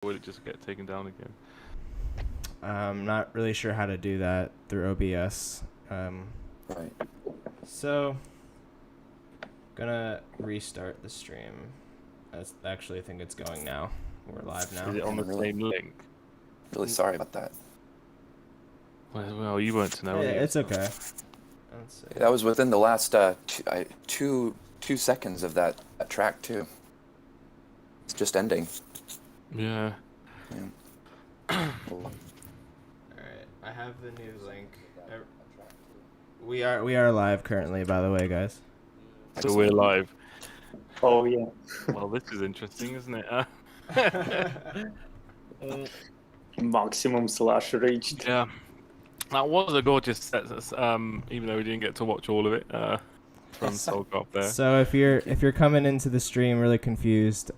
would it just get taken down again? I'm not really sure how to do that through OBS. Right. So, gonna restart the stream. Actually, I think it's going now. We're live now. Is it on the same link? Really sorry about that. Well, you weren't to know. Yeah, were you? it's okay. Let's see. That was within the last two seconds of that track too. It's just ending. Yeah. All right, I have the new link. We are live currently, by the way, guys. So we're live. Oh yeah. Well, this is interesting, isn't it? Maximum slash reached. Yeah. That was a gorgeous set, even though we didn't get to watch all of it from Soulcraft there. So if you're coming into the stream really confused,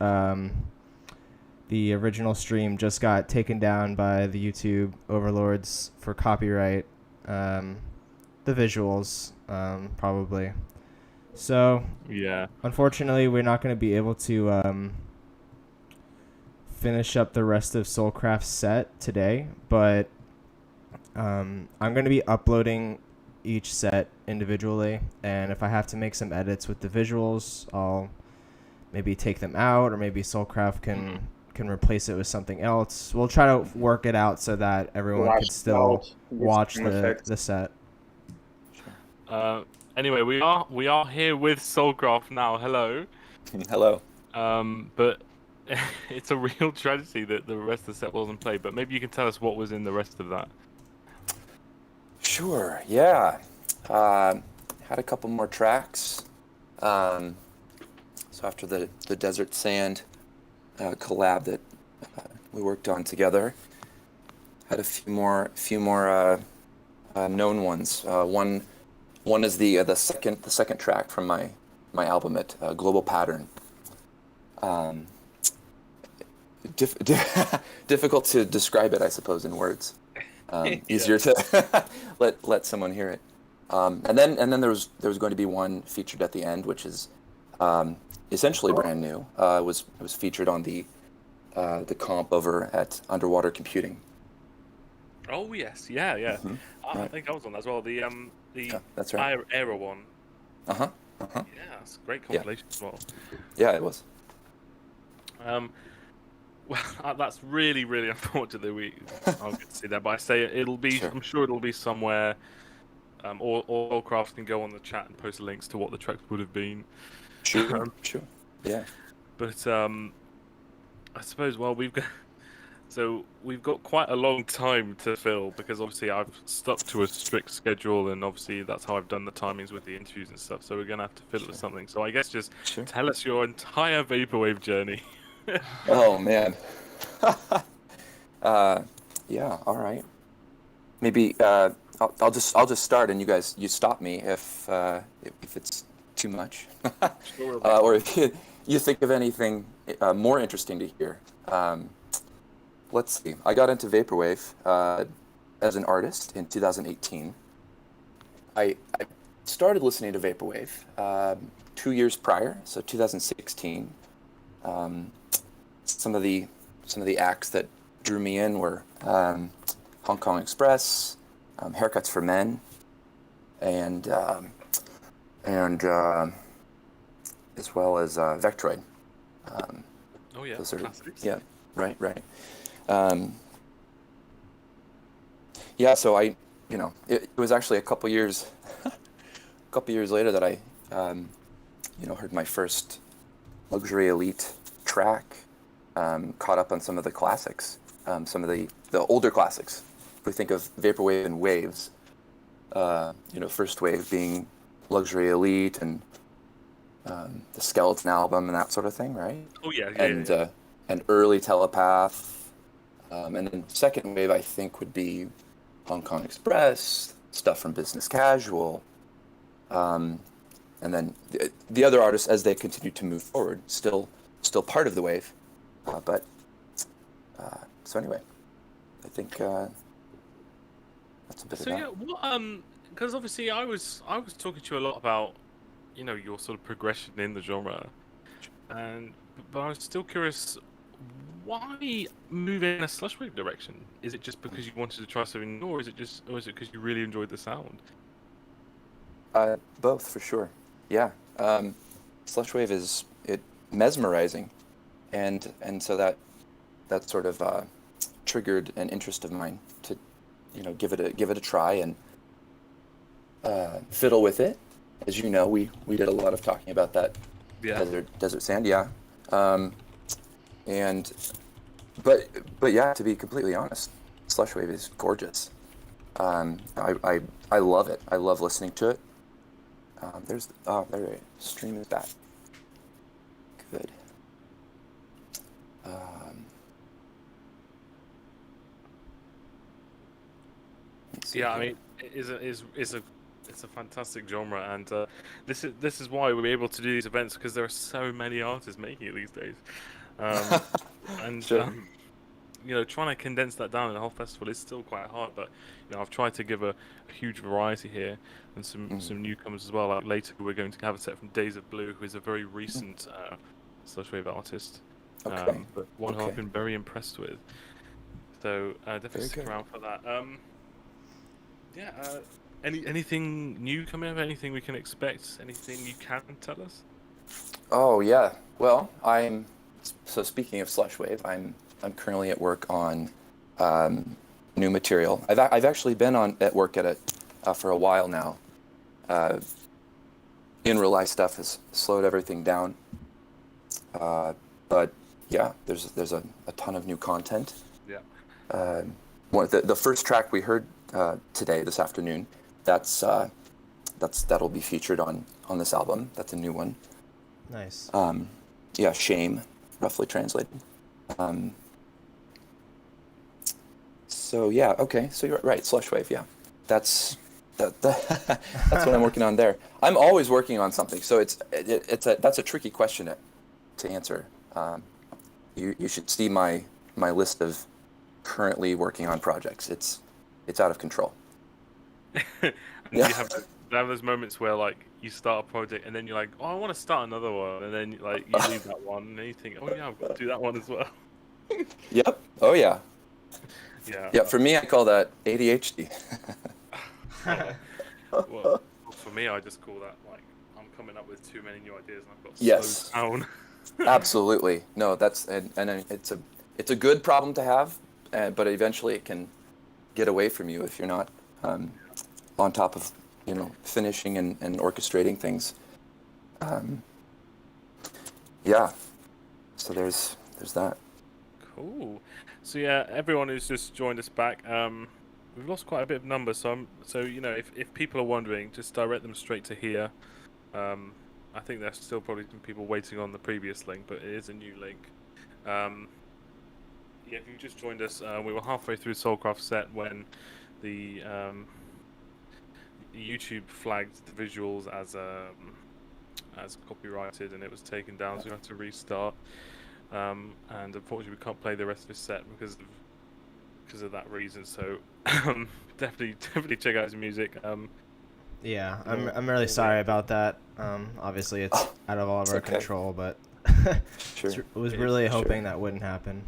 the original stream just got taken down by the YouTube overlords for copyright. The visuals, probably. So Yeah. unfortunately, we're not going to be able to finish up the rest of Soulcraft's set today, but I'm going to be uploading each set individually, and if I have to make some edits with the visuals, I'll maybe take them out, or maybe Soulcraft can replace it with something else. We'll try to work it out so that everyone can still watch the set. Anyway, we are here with Soulcraft now. Hello. Hello. But it's a real tragedy that the rest of the set wasn't played. But maybe you can tell us what was in the rest of that. Sure. Yeah. Had a couple more tracks. So after the Desert Sand collab that we worked on together, had a few more known ones. One is the second track from my album, Global Pattern. Difficult to describe it, I suppose, in words. Easier to let someone hear it. And then there was going to be one featured at the end, which is essentially brand new. It was featured on the comp over at Underwater Computing. Oh yes, yeah. Mm-hmm. I Right. think I was on that as well. The Yeah, that's right. Aero one. Uh-huh. Yeah, it's a great compilation as well. Yeah, it was. Well, that's really, really unfortunate that we aren't get to see that. But I say it'll be. Sure. I'm sure it'll be somewhere. Or Soulcraft can go on the chat and post links to what the tracks would have been. Sure. Sure. Yeah. But I suppose we've got quite a long time to fill, because obviously I've stuck to a strict schedule, and obviously that's how I've done the timings with the interviews and stuff. So we're gonna have to fill it with something. So I guess just tell us your entire Vaporwave journey. Oh man. Yeah. All right. Maybe I'll just start, and you stop me if it's too much, Sure. or if you think of anything more interesting to hear. Let's see. I got into Vaporwave as an artist in 2018. I started listening to Vaporwave 2 years prior, so 2016. Some of the acts that drew me in were Hong Kong Express, Haircuts for Men, and as well as Vectroid. Oh yeah. Those are, Classics. yeah, right. Yeah, so it was actually a couple years later that I, heard my first Luxury Elite track, caught up on some of the classics, some of the older classics. If we think of Vaporwave in waves, first wave being Luxury Elite and the Skeleton album and that sort of thing, right? Oh yeah. And early Telepath, and then second wave I think would be Hong Kong Express, stuff from Business Casual, and then the other artists as they continue to move forward, still part of the wave, but so anyway, I think that's a bit of that. So yeah, because obviously I was talking to you a lot about, your sort of progression in the genre, but I was still curious, why move in a SLUSHWAVE direction? Is it just because you wanted to try something new, or is it because you really enjoyed the sound? Both for sure. Yeah. SLUSHWAVE is mesmerizing, and so that sort of triggered an interest of mine to, give it a try and fiddle with it. As you know, we did a lot of talking about that. Yeah. Desert sand, yeah. But yeah, to be completely honest, SLUSHWAVE is gorgeous. I love it. I love listening to it. There stream is back. Good. Yeah, I mean, it's a fantastic genre, and this is why we're able to do these events, because there are so many artists making it these days, and Sure. trying to condense that down in a whole festival is still quite hard. But I've tried to give a huge variety here, and some newcomers as well. Like later, we're going to have a set from Days of Blue, who is a very recent SLUSHWAVE artist, Okay. but one who I've been very impressed with. So definitely Very stick good. around for that. Anything new coming up? Anything we can expect? Anything you can tell us? Oh yeah. Well, so speaking of SLUSHWAVE, I'm currently at work on new material. I've actually been at work at it for a while now. In real life stuff has slowed everything down. But yeah, there's a ton of new content. Yeah. The first track we heard this afternoon, that'll be featured on this album. That's a new one. Nice. Yeah, Shame, roughly translated. So yeah, okay. So you're right, SLUSHWAVE. Yeah, that's what I'm working on there. I'm always working on something, so that's a tricky question to answer. You should see my list of currently working on projects. It's out of control. And Yeah. you have those moments where like you start a project and then you're like, oh, I want to start another one, and then like you leave that one and then you think, oh yeah, I've got to do that one as well. Yep. Oh yeah. Yeah. Yeah. For me, I call that ADHD. Well, for me, I just call that like I'm coming up with too many new ideas and I've got to Yes. slow down. Absolutely. No, that's and it's a good problem to have, but eventually it can get away from you if you're not on top of finishing and orchestrating things. Yeah. So there's that. Cool. So yeah, everyone who's just joined us back, we've lost quite a bit of numbers. So if people are wondering, just direct them straight to here. I think there's still probably some people waiting on the previous link, but it is a new link. Yeah, if you just joined us, we were halfway through Soulcraft set when the YouTube flagged the visuals as copyrighted, and it was taken down, so we had to restart. And unfortunately, we can't play the rest of his set because of that reason. So definitely check out his music. Yeah, I'm really sorry about that. Obviously, it's out of all of our okay. control, but Sure. was really hoping that wouldn't happen.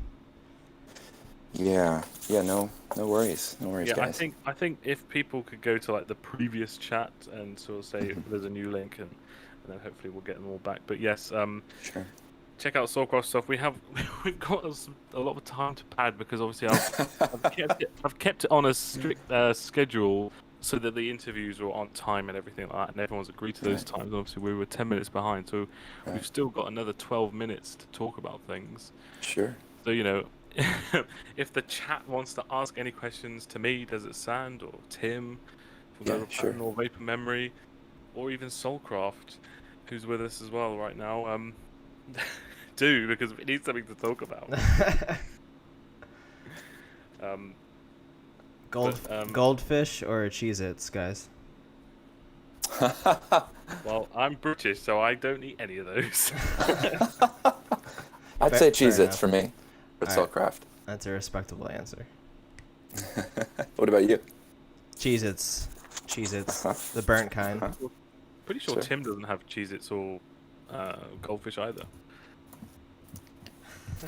Yeah. No worries. No worries, Yeah, guys. I think if people could go to like the previous chat and sort of say if there's a new link, and then hopefully we'll get them all back. But yes, Sure. check out Soulcraft stuff. We've got a lot of time to pad because obviously I've kept it on a strict schedule so that the interviews are on time and everything like that, and everyone's agreed to those times. Obviously, we were 10 minutes behind, so we've still got another 12 minutes to talk about things. Sure. So if the chat wants to ask any questions to me, Desert Sand, or Tim, from sure. or Vapor Memory, or even Soulcraft, who's with us as well right now, do, because we need something to talk about. Goldfish or Cheez-Its, guys? Well, I'm British, so I don't eat any of those. I'd say Fair Cheez-Its enough. for me, for All right. Soulcraft. That's a respectable answer. What about you? Cheez-Its. The burnt kind. Pretty sure Sure. Tim doesn't have Cheez-Its or Goldfish either. I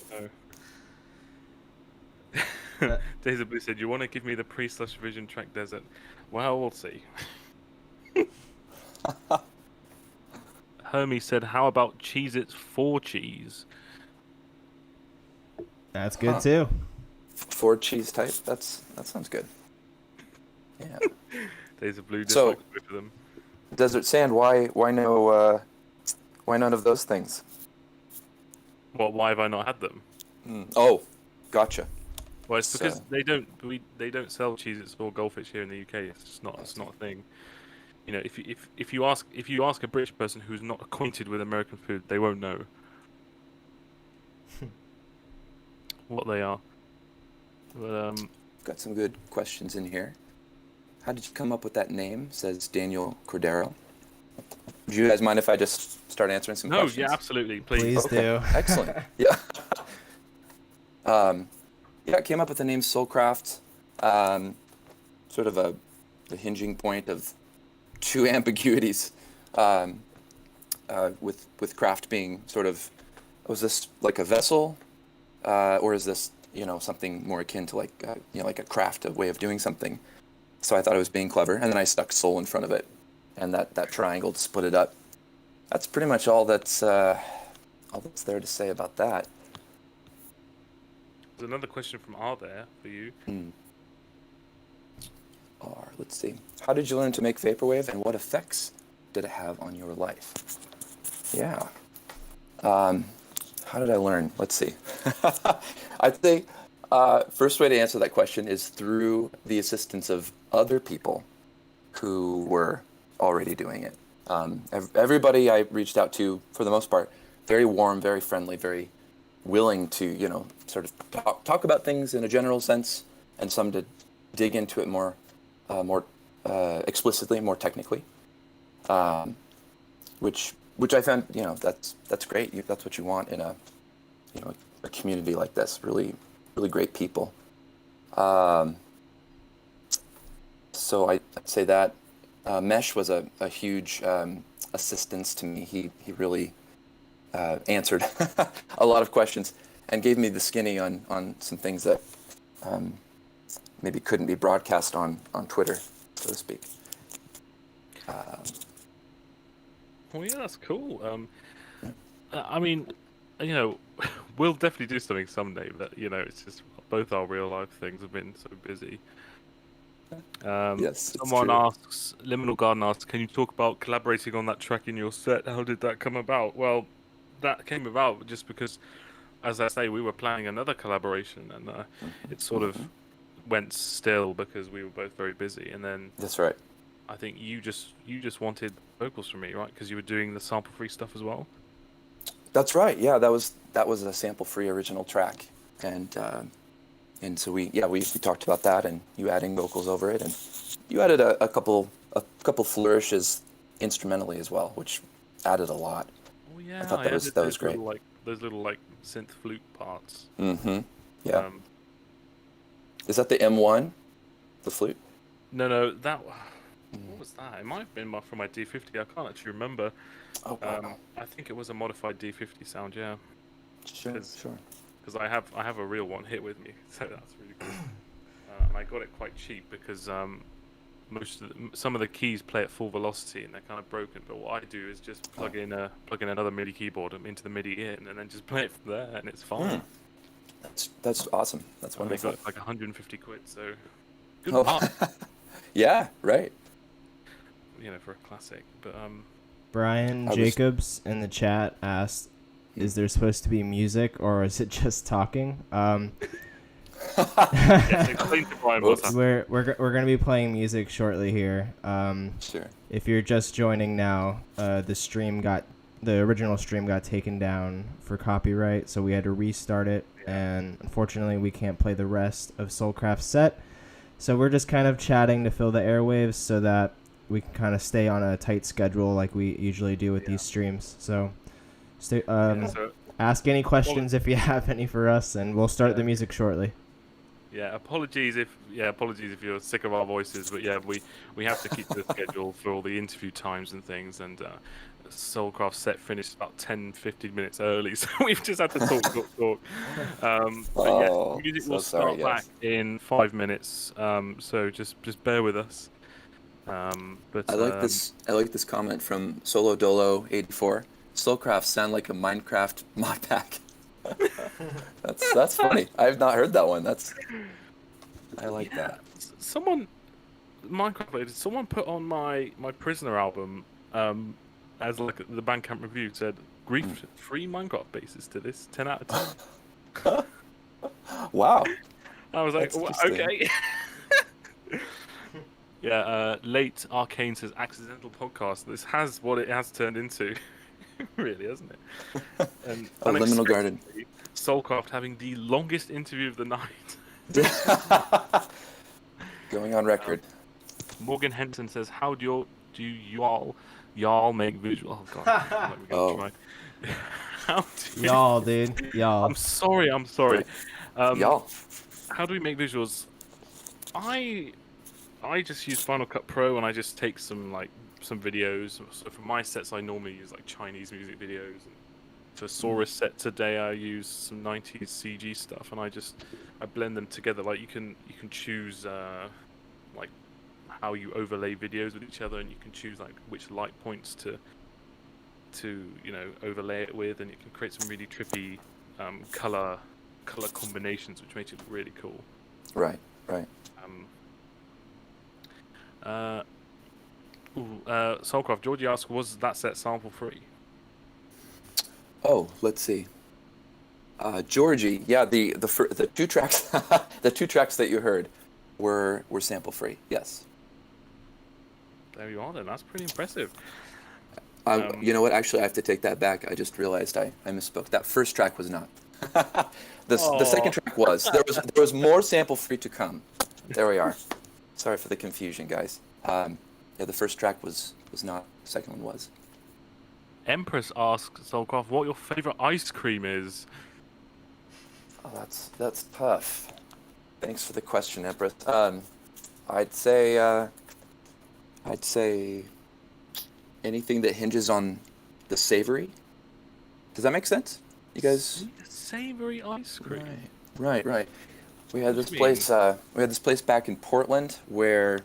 don't No. Days of Blue said, "You want to give me the pre-Slush Vision track Desert?" Well, we'll see. Hermie said, "How about Cheez-Its 4 cheese?" That's good too. 4 cheese type. That sounds good. Yeah. Days of Blue. So, both of them. Desert Sand. Why no? Why none of those things? What? Why have I not had them? Oh, gotcha. Well, it's because they don't sell Cheez-Its or Goldfish here in the UK. It's just not. It's not a thing. You know, if you ask a British person who's not acquainted with American food, they won't know what they are. But Got some good questions in here. How did you come up with that name? Says Daniel Cordero. Do you guys mind if I just start answering some questions? No, yeah, absolutely, please. Please do. Excellent. Yeah. Yeah, I came up with the name Soulcraft. Sort of the hinging point of two ambiguities. With craft being sort of, was this like a vessel, or is this something more akin to like like a craft, a way of doing something? So I thought I was being clever, and then I stuck soul in front of it, and that triangle to split it up. That's pretty much all that's there to say about that. There's another question from R there for you. R, let's see. How did you learn to make Vaporwave, and what effects did it have on your life? Yeah. How did I learn? Let's see. I'd say first way to answer that question is through the assistance of other people who were already doing it. Everybody I reached out to, for the most part, very warm, very friendly, very willing to, sort of talk about things in a general sense, and some to dig into it more explicitly, more technically, which I found, that's great. That's what you want in a community like this. Really, really great people. So I'd say that Mesh was a huge assistance to me. He really answered a lot of questions and gave me the skinny on some things that maybe couldn't be broadcast on Twitter, so to speak. Well, yeah, that's cool. I mean, we'll definitely do something someday, but it's just both our real life things have been so busy. Yes, someone asks, Liminal Garden asks, can you talk about collaborating on that track in your set? How did that come about? Well, that came about just because, as I say, we were planning another collaboration, and it sort of went still because we were both very busy. And then that's right. I think you just wanted vocals from me, right? Because you were doing the sample-free stuff as well. That's right. Yeah, that was a sample-free original track, and so we talked about that, and you adding vocals over it, and you added a couple flourishes instrumentally as well, which added a lot. Oh yeah, I thought that was great. Those little synth flute parts. Mm-hmm. Yeah. Is that the M1, the flute? No, that. What was that? It might have been from my D50. I can't actually remember. Oh, wow. I think it was a modified D50 sound. Yeah. Sure. Because I have a real one hit with me, so that's really cool. And I got it quite cheap because some of the keys play at full velocity and they're kind of broken. But what I do is just plug in another MIDI keyboard into the MIDI in, and then just play it from there, and it's fine. That's awesome. That's wonderful. I got like 150 quid, so good part. Yeah, right. For a classic, but Brian Jacobs in the chat asked, is there supposed to be music or is it just talking? Yes, explain to Brian what's happening. We're gonna be playing music shortly here. Sure. If you're just joining now, the original stream got taken down for copyright, so we had to restart it, and unfortunately we can't play the rest of Soulcraft's set. So we're just kind of chatting to fill the airwaves so that we can kind of stay on a tight schedule like we usually do with these streams. So ask any questions if you have any for us, and we'll start the music shortly. Yeah, apologies if you're sick of our voices, but yeah, we have to keep the schedule for all the interview times and things, and Soulcraft set finished about 10-15 minutes early, so we've just had to talk. But yes, Oh, music so will sorry, start back guys. in 5 minutes. So just bear with us. But I like this. I like this comment from Solo Dolo 84. Soulcraft sound like a Minecraft mod pack. That's funny. I have not heard that one. I like yeah, that. someone Minecraft related. Someone put on my Prisoner album as like the Bandcamp review said grief-free Minecraft bases to this 10 out of 10. Wow, I was like, that's interesting. okay. Yeah, late Arcane says accidental podcast. This has what it has turned into, really, hasn't it? And A liminal garden. unexpectedly, Soulcraft having the longest interview of the night. Going on record. Morgan Henson says, "How do y'all make visual?" Oh god, let me go Oh. try. How do Y'all, dude. Y'all. I'm sorry. Y'all. How do we make visuals? I just use Final Cut Pro and I just take some videos. So for my sets, I normally use like Chinese music videos. And for Saurus set today, I use some 90s CG stuff, and I blend them together. Like you can choose like how you overlay videos with each other, and you can choose like which light points to overlay it with, and you can create some really trippy color combinations, which makes it look really cool. Right. Soulcraft, Georgie asks, was that set sample free? Oh, let's see. Georgie, yeah, the two tracks, the two tracks that you heard were sample free. Yes. There you are. Then that's pretty impressive. You know what? Actually, I have to take that back. I just realized I misspoke. That first track was not. The second track was. There was more sample free to come. There we are. Sorry for the confusion, guys. Yeah, the first track was not. The second one was. Empress asks Soulcraft what your favorite ice cream is. Oh, that's tough. Thanks for the question, Empress. I'd say anything that hinges on the savory. Does that make sense? You guys? Savory ice cream. Right. We had What this do you place. We had this place back in Portland where,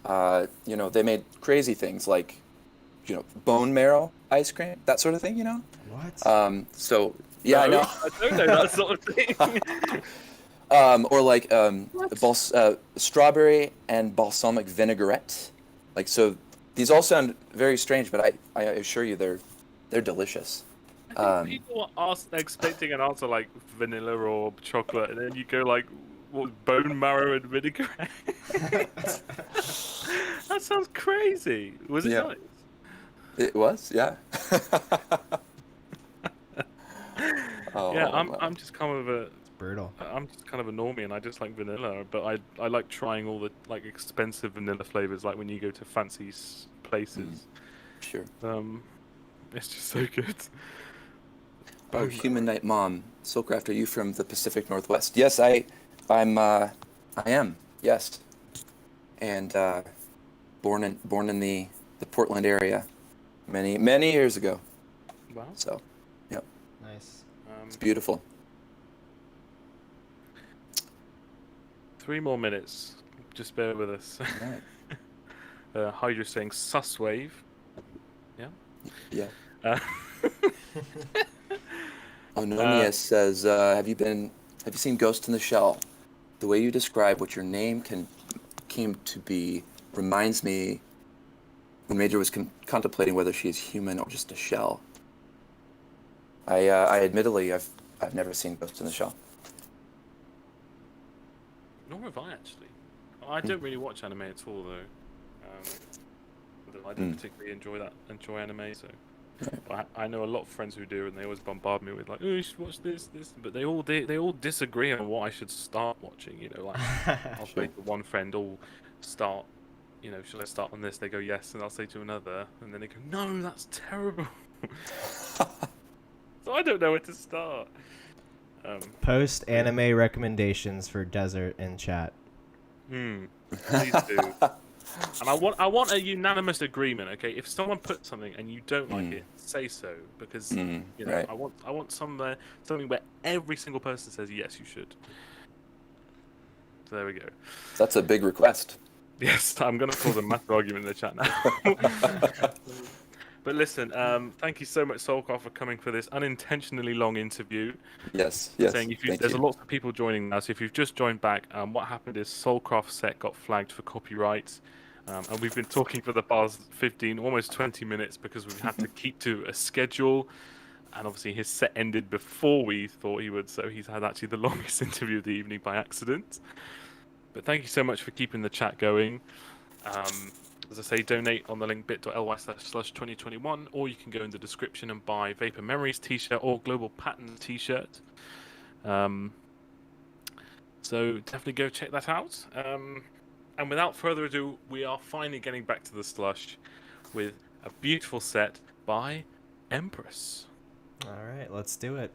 they made crazy things like, bone marrow ice cream, that sort of thing. What? So yeah, No, I know. I don't know that sort of thing. Or like strawberry and balsamic vinaigrette. Like, so these all sound very strange, but I assure you they're delicious. I think people are expecting an answer like vanilla or chocolate, and then you go like, what, bone marrow and vinaigrette? That sounds crazy. Was it Yeah. nice? It was, yeah. Oh, Yeah, wow. I'm just kind of a It's brutal. I'm just kind of a normie, and I just like vanilla. But I like trying all the like expensive vanilla flavors, like when you go to fancy places. Sure. It's just so good. Oh, Human Night Mom. Soulcraft, are you from the Pacific Northwest? Yes, I am. Yes. And born in the Portland area many years ago. Wow. So, yep. Nice. It's beautiful. 3 more minutes. Just bear with us. Right. Hydra's saying SLUSHWAVE. Yeah. Yeah. Uh, Onomius says, have you seen Ghost in the Shell? The way you describe what your name came to be reminds me when Major was contemplating whether she is human or just a shell. I admittedly I've never seen Ghost in the Shell. Nor have I actually. I don't really watch anime at all though. I don't particularly enjoy anime, so. But I know a lot of friends who do, and they always bombard me with like, "Oh, you should watch this." But they all disagree on what I should start watching. Like I'll say to one friend, "Oh, start. Should I start on this?" They go, "Yes," and I'll say to another, and then they go, "No, that's terrible." So I don't know where to start. Post anime recommendations for Desert in chat. Please do. And I want a unanimous agreement. Okay, if someone puts something and you don't like it, say so, because you know right. I want something where every single person says yes, you should. So there we go. That's a big request. Yes, I'm going to cause a massive argument in the chat now. But listen, thank you so much, Soulcraft, for coming for this unintentionally long interview. Yes. Saying there's a lot of people joining now, so if you've just joined back, what happened is Soulcraft's set got flagged for copyright, and we've been talking for the past 15, almost 20 minutes because we've had to keep to a schedule, and obviously his set ended before we thought he would, so he's had actually the longest interview of the evening by accident. But thank you so much for keeping the chat going. As I say, donate on the link bit.ly/slush2021, or you can go in the description and buy Vapor Memories t-shirt or Global Pattern t-shirt. So definitely go check that out. And without further ado, we are finally getting back to the slush with a beautiful set by Empress. All right, let's do it.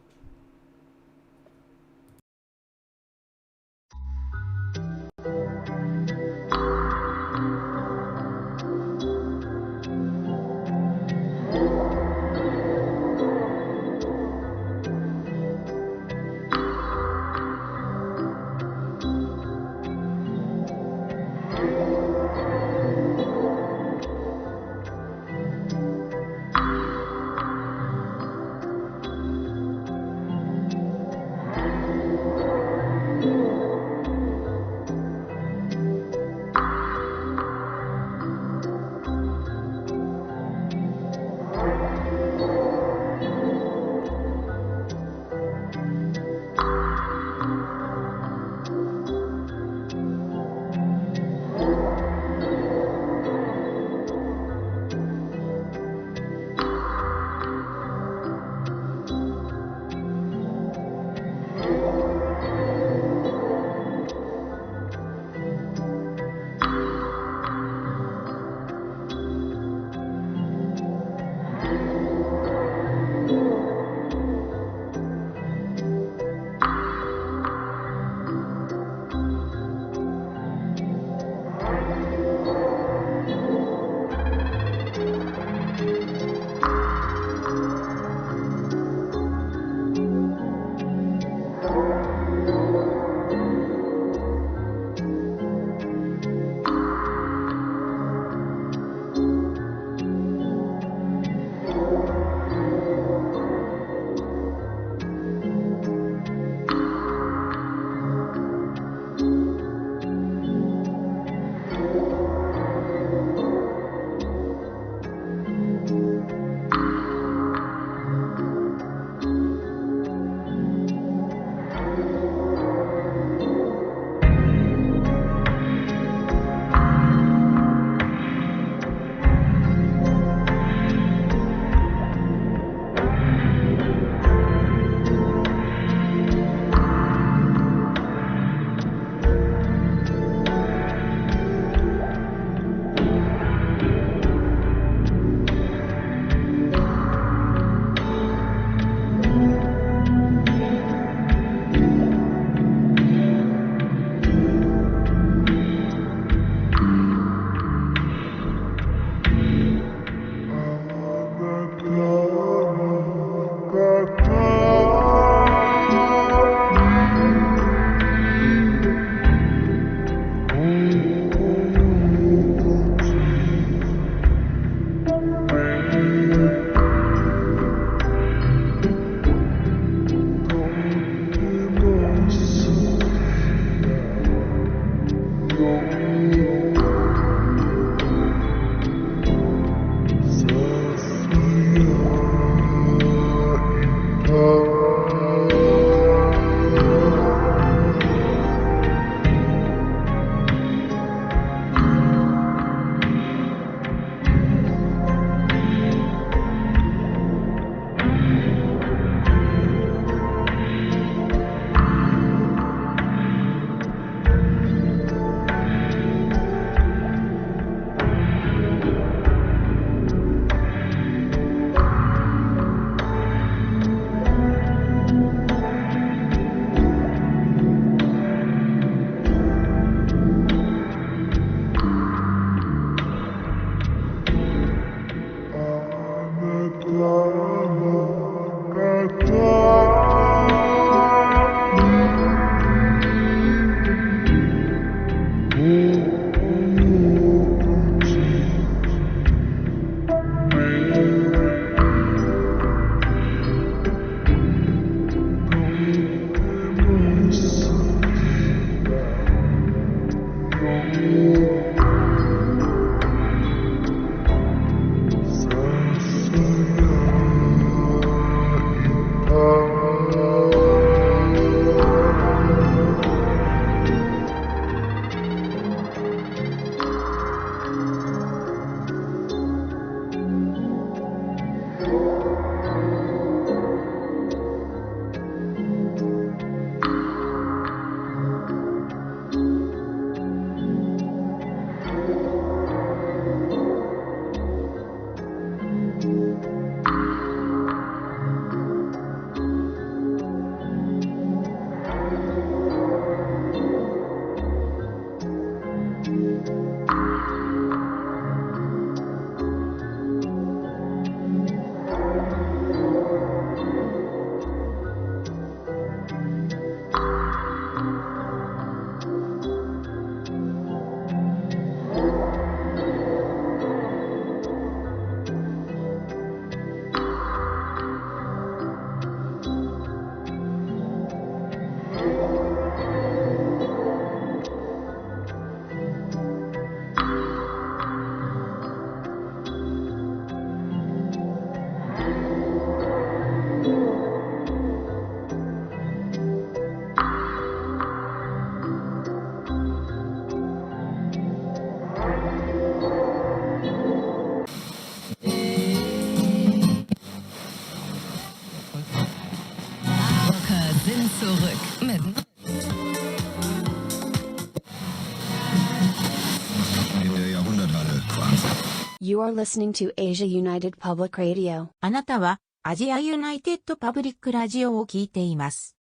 You are listening to Asia United Public Radio. あなたはアジアユナイテッドパブリックラジオを聞いています。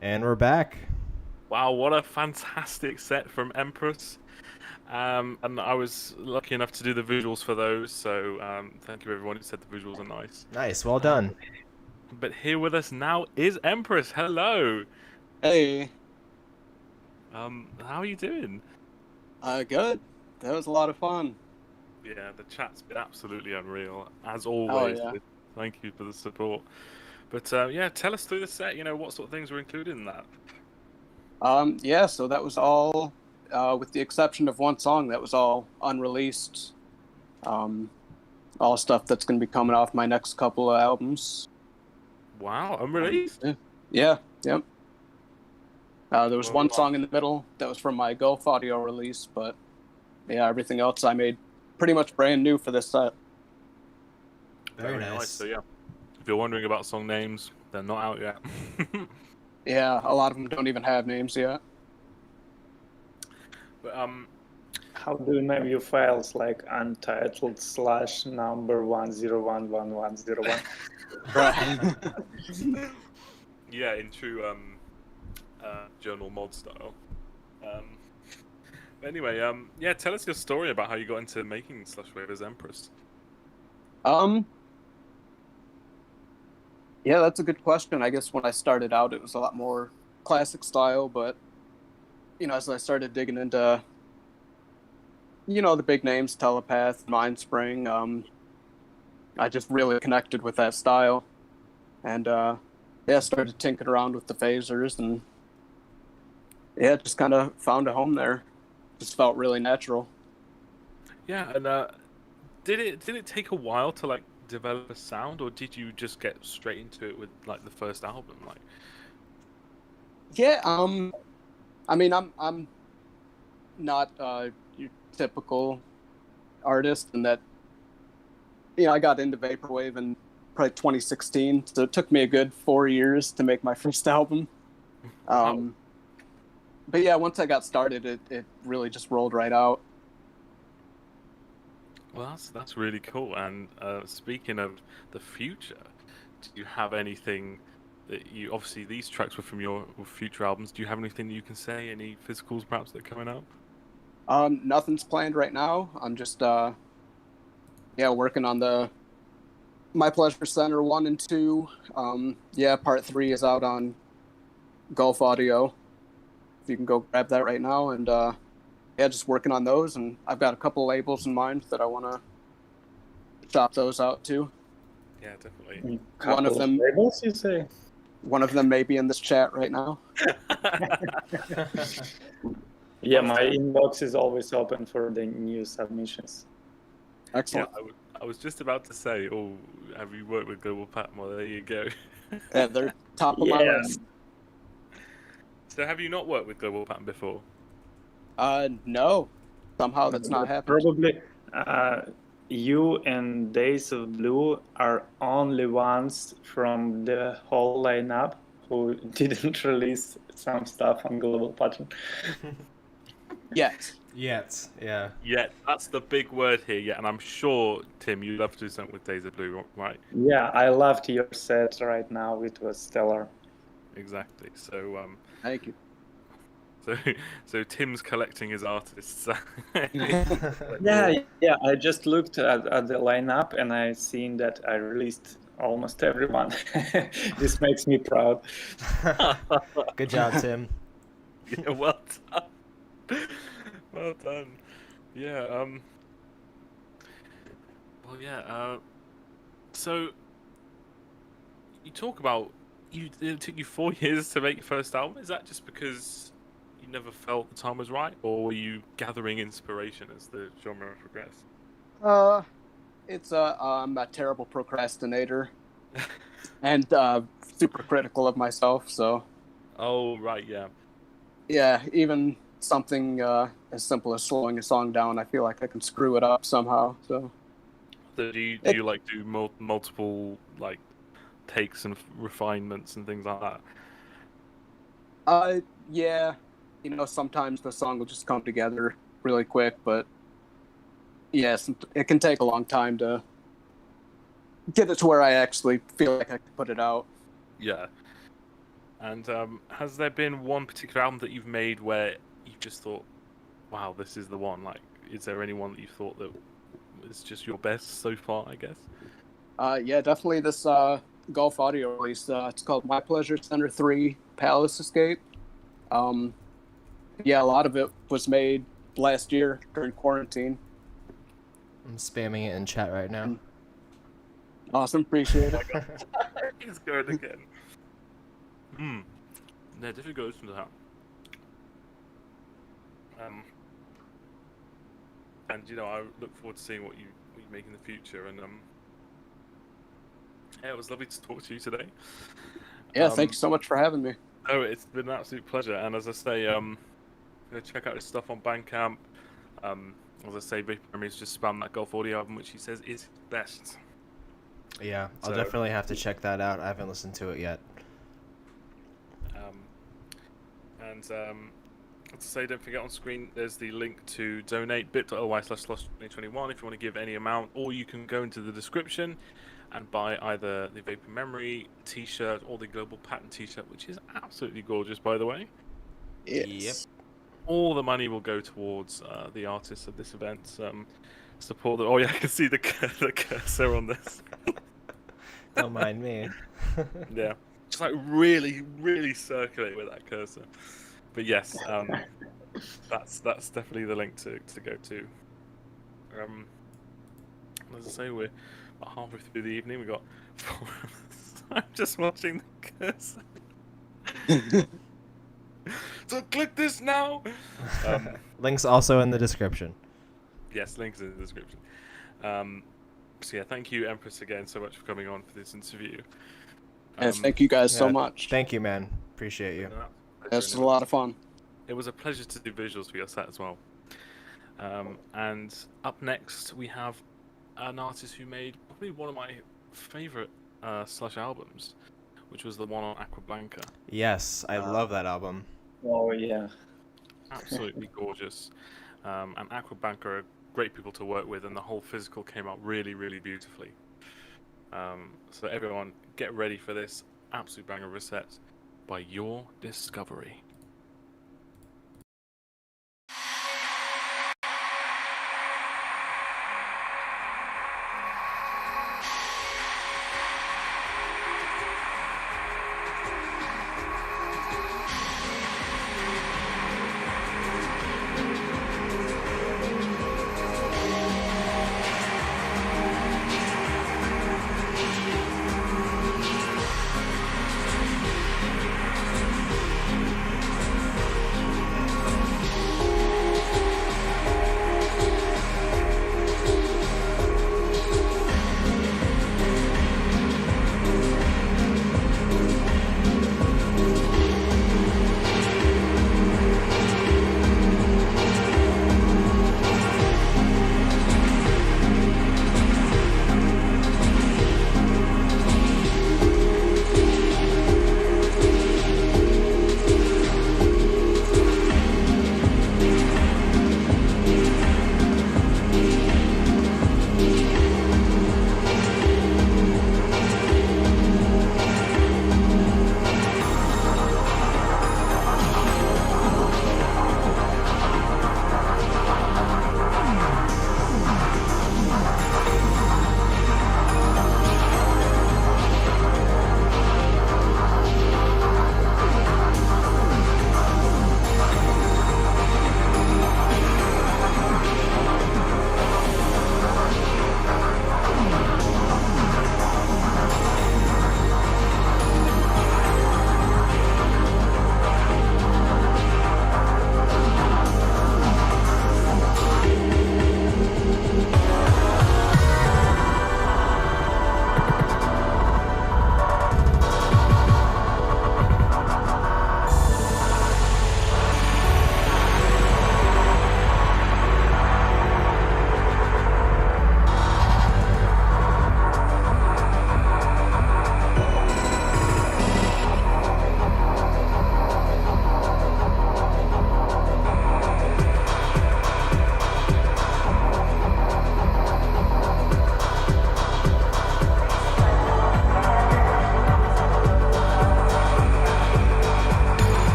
And we're back. Wow, what a fantastic set from Empress. And I was lucky enough to do the visuals for those, so thank you everyone who said the visuals are nice. Nice, well done. But here with us now is Empress. Hello. Hey, How are you doing? good. That was a lot of fun. Yeah, the chat's been absolutely unreal, as always. yeah. Thank you for the support. But yeah, tell us through the set, what sort of things were included in that? Yeah, so that was all, with the exception of one song, that was all unreleased. All stuff that's going to be coming off my next couple of albums. Wow, unreleased? Yeah, yep. There was Well, one song in the middle that was from my Gulf audio release, but yeah, everything else I made pretty much brand new for this set. Very nice. So yeah, if you're wondering about song names, they're not out yet. Yeah, a lot of them don't even have names yet. But How do you name your files like untitled / number 1011101? Right. yeah, in true journal mod style. But anyway, yeah, tell us your story about how you got into making /Wave as Empress. Yeah, that's a good question. I guess when I started out, it was a lot more classic style, but, as I started digging into, the big names, Telepath, Mindspring, I just really connected with that style. And, yeah, started tinkering around with the phasers, and, yeah, just kind of found a home there. Just felt really natural. Yeah, and did it take a while to develop a sound, or did you just get straight into it with the first album? Yeah, I mean, I'm not your typical artist in that, I got into Vaporwave in probably 2016, so it took me a good 4 years to make my first album. Wow. But yeah, once I got started, it really just rolled right out. Well, that's really cool. And speaking of the future, do you have anything that you obviously these tracks were from your future albums? Do you have anything that you can say? Any physicals perhaps that are coming out? Nothing's planned right now. I'm just working on the My Pleasure Center 1 and 2. Yeah, part 3 is out on Gulf Audio. If you can go grab that right now, and yeah, just working on those, and I've got a couple labels in mind that I want to shop those out too. Yeah, definitely. One of them, labels, you say? one of them may be in this chat right now. Yeah, my inbox is always open for the new submissions. Excellent. Yeah, I was just about to say, oh, have you worked with Global Pat? Well, there you go. Yeah, they're top of my list. So have you not worked with Global Pattern before? No. Somehow that's not happening. Probably you and Days of Blue are only ones from the whole lineup who didn't release some stuff on Global Pattern. Yet. Yet, yeah. Yeah, that's the big word here. Yeah, and I'm sure Tim, you'd love to do something with Days of Blue, right? Yeah, I loved your set right now. It was stellar. Exactly. So Thank you. So Tim's collecting his artists. Yeah. I just looked at the lineup and I seen that I released almost everyone. This makes me proud. Good job, Tim. Yeah, well done. Well done. Yeah. Well, yeah. So you talk about it took you 4 years to make your first album. Is that just because you never felt the time was right, or were you gathering inspiration as the genre progressed? I'm a terrible procrastinator and super critical of myself. So. Oh right, yeah. Yeah, even something as simple as slowing a song down, I feel like I can screw it up somehow. So. So do you do multiple takes and refinements and things like that? Yeah, sometimes the song will just come together really quick, but yes, it can take a long time to get it to where I actually feel like I can put it out. Yeah. And has there been one particular album that you've made where you just thought, wow, this is the one? Like, is there any one that you thought that was just your best so far, I guess? Yeah, definitely this golf audio release. It's called My Pleasure Center 3 Palace Escape. Yeah, a lot of it was made last year during quarantine. I'm spamming it in chat right now. Awesome, appreciate it. He's going again. Yeah, definitely go listen to that. And you know, I look forward to seeing what you make in the future. And yeah, it was lovely to talk to you today. Yeah, thank you so much for having me. Oh, it's been an absolute pleasure. And as I say, go check out his stuff on Bandcamp. As I say, Vaporwave Memories just spam that golf audio album, which he says is best. Yeah, I'll So- definitely have to check that out. I haven't listened to it yet. To say, don't forget on screen, there's the link to donate, bit.ly/SLUSH2021 if you want to give any amount, or you can go into the description and buy either the Vapor Memory t-shirt or the Global Pattern t-shirt, which is absolutely gorgeous, by the way. Yes. All the money will go towards the artists of this event. Support them. Oh yeah, I can see the cursor on this. Don't mind me. Yeah, just like really, really circulate with that cursor. But yes, that's definitely the link to go to. As I say, we're about halfway through the evening. We got 4 hours. I'm just watching the cursor. So click this now. Links also in the description. Yes, links in the description. So yeah, thank you, Empress, again so much for coming on for this interview. And thank you guys so Yeah, much. Thank you, man. Appreciate you. This was a lot of fun. It was a pleasure to do visuals for your set as well. And up next, we have an artist who made probably one of my favorite Slush albums, which was the one on Aquablanca. Yes, I love that album. Oh yeah. Absolutely gorgeous. And Aquablanca are great people to work with, and the whole physical came out really, really beautifully. So everyone, get ready for this absolute banger of a set by Your Discovery.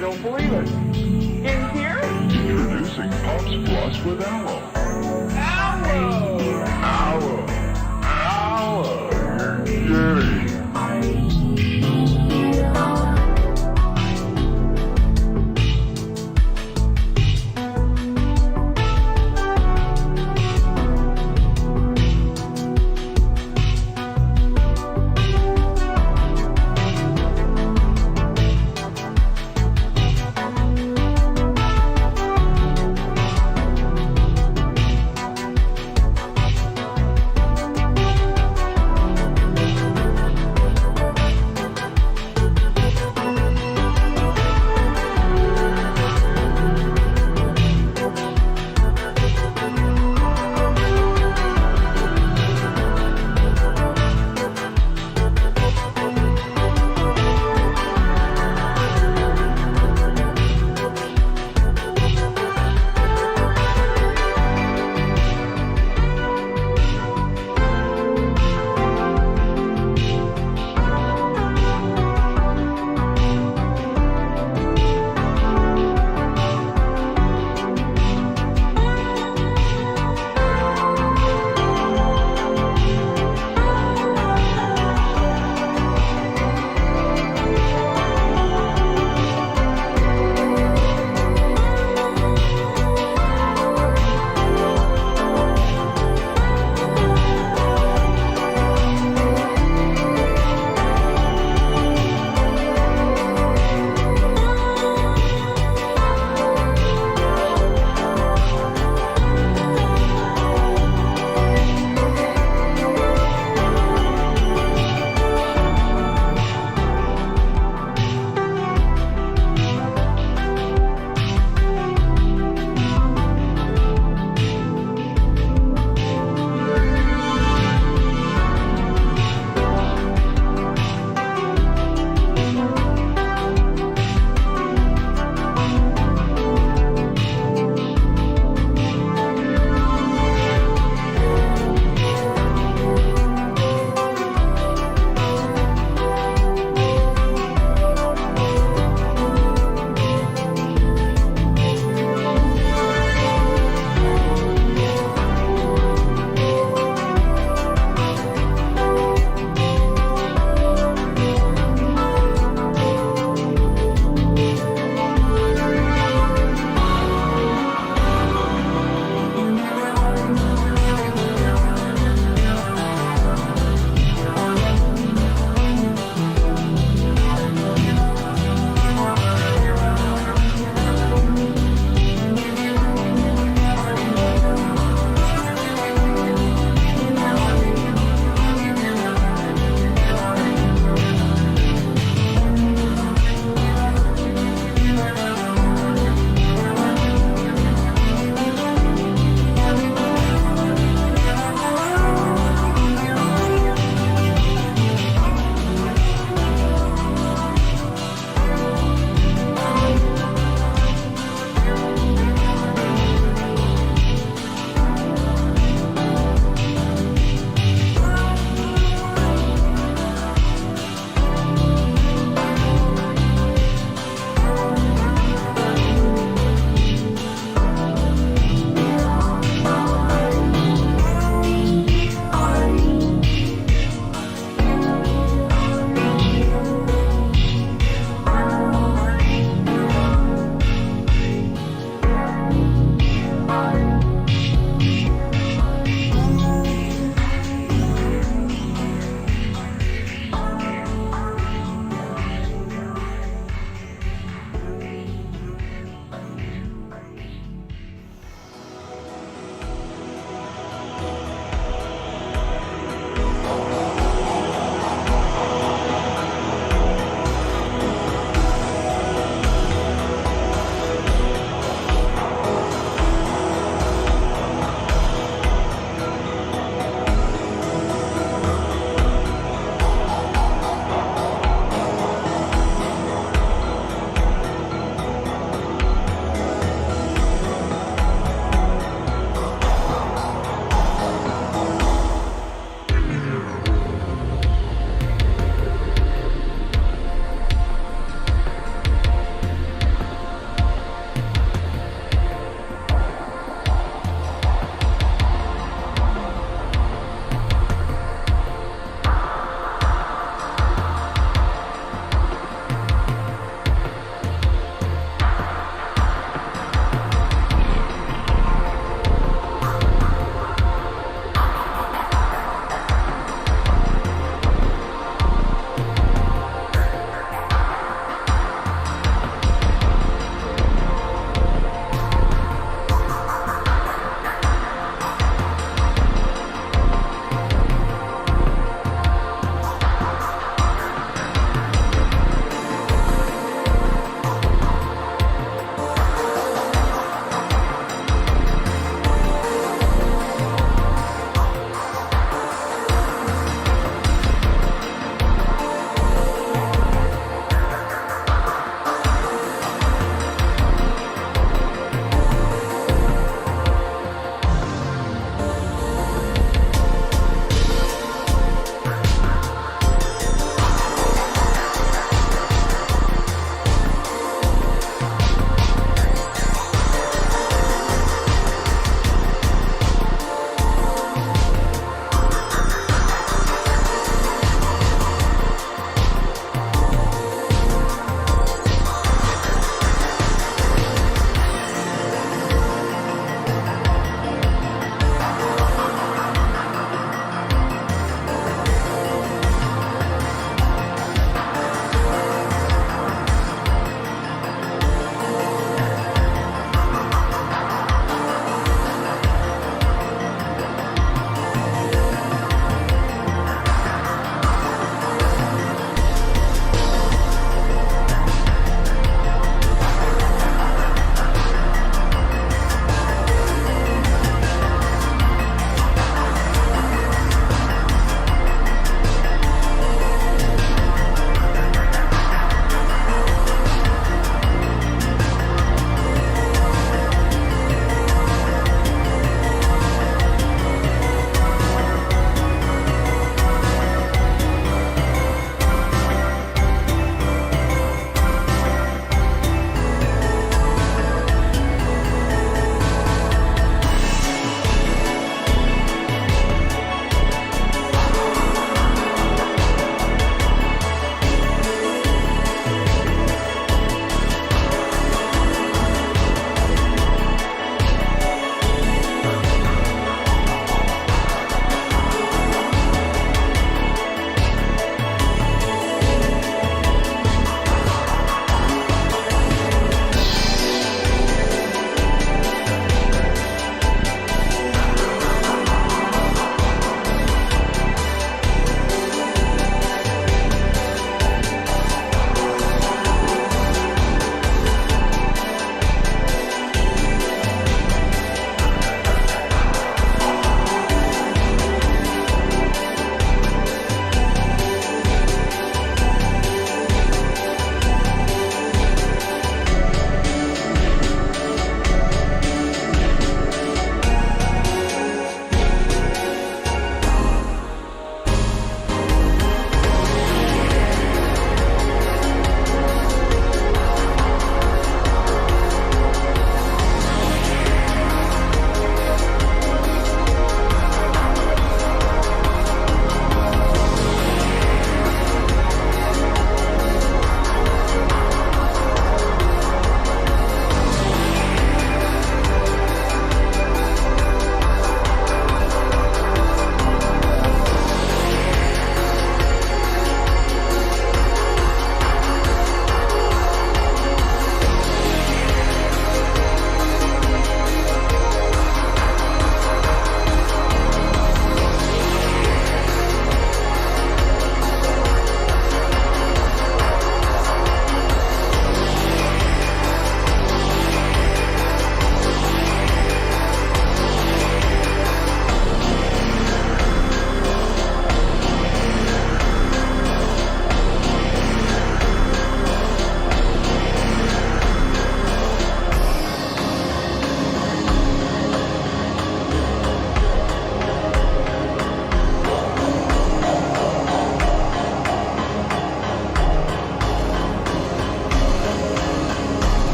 I don't believe it. In here? Introducing Pops Plus with Aloe. Aloe! Aloe! Aloe! You're kidding.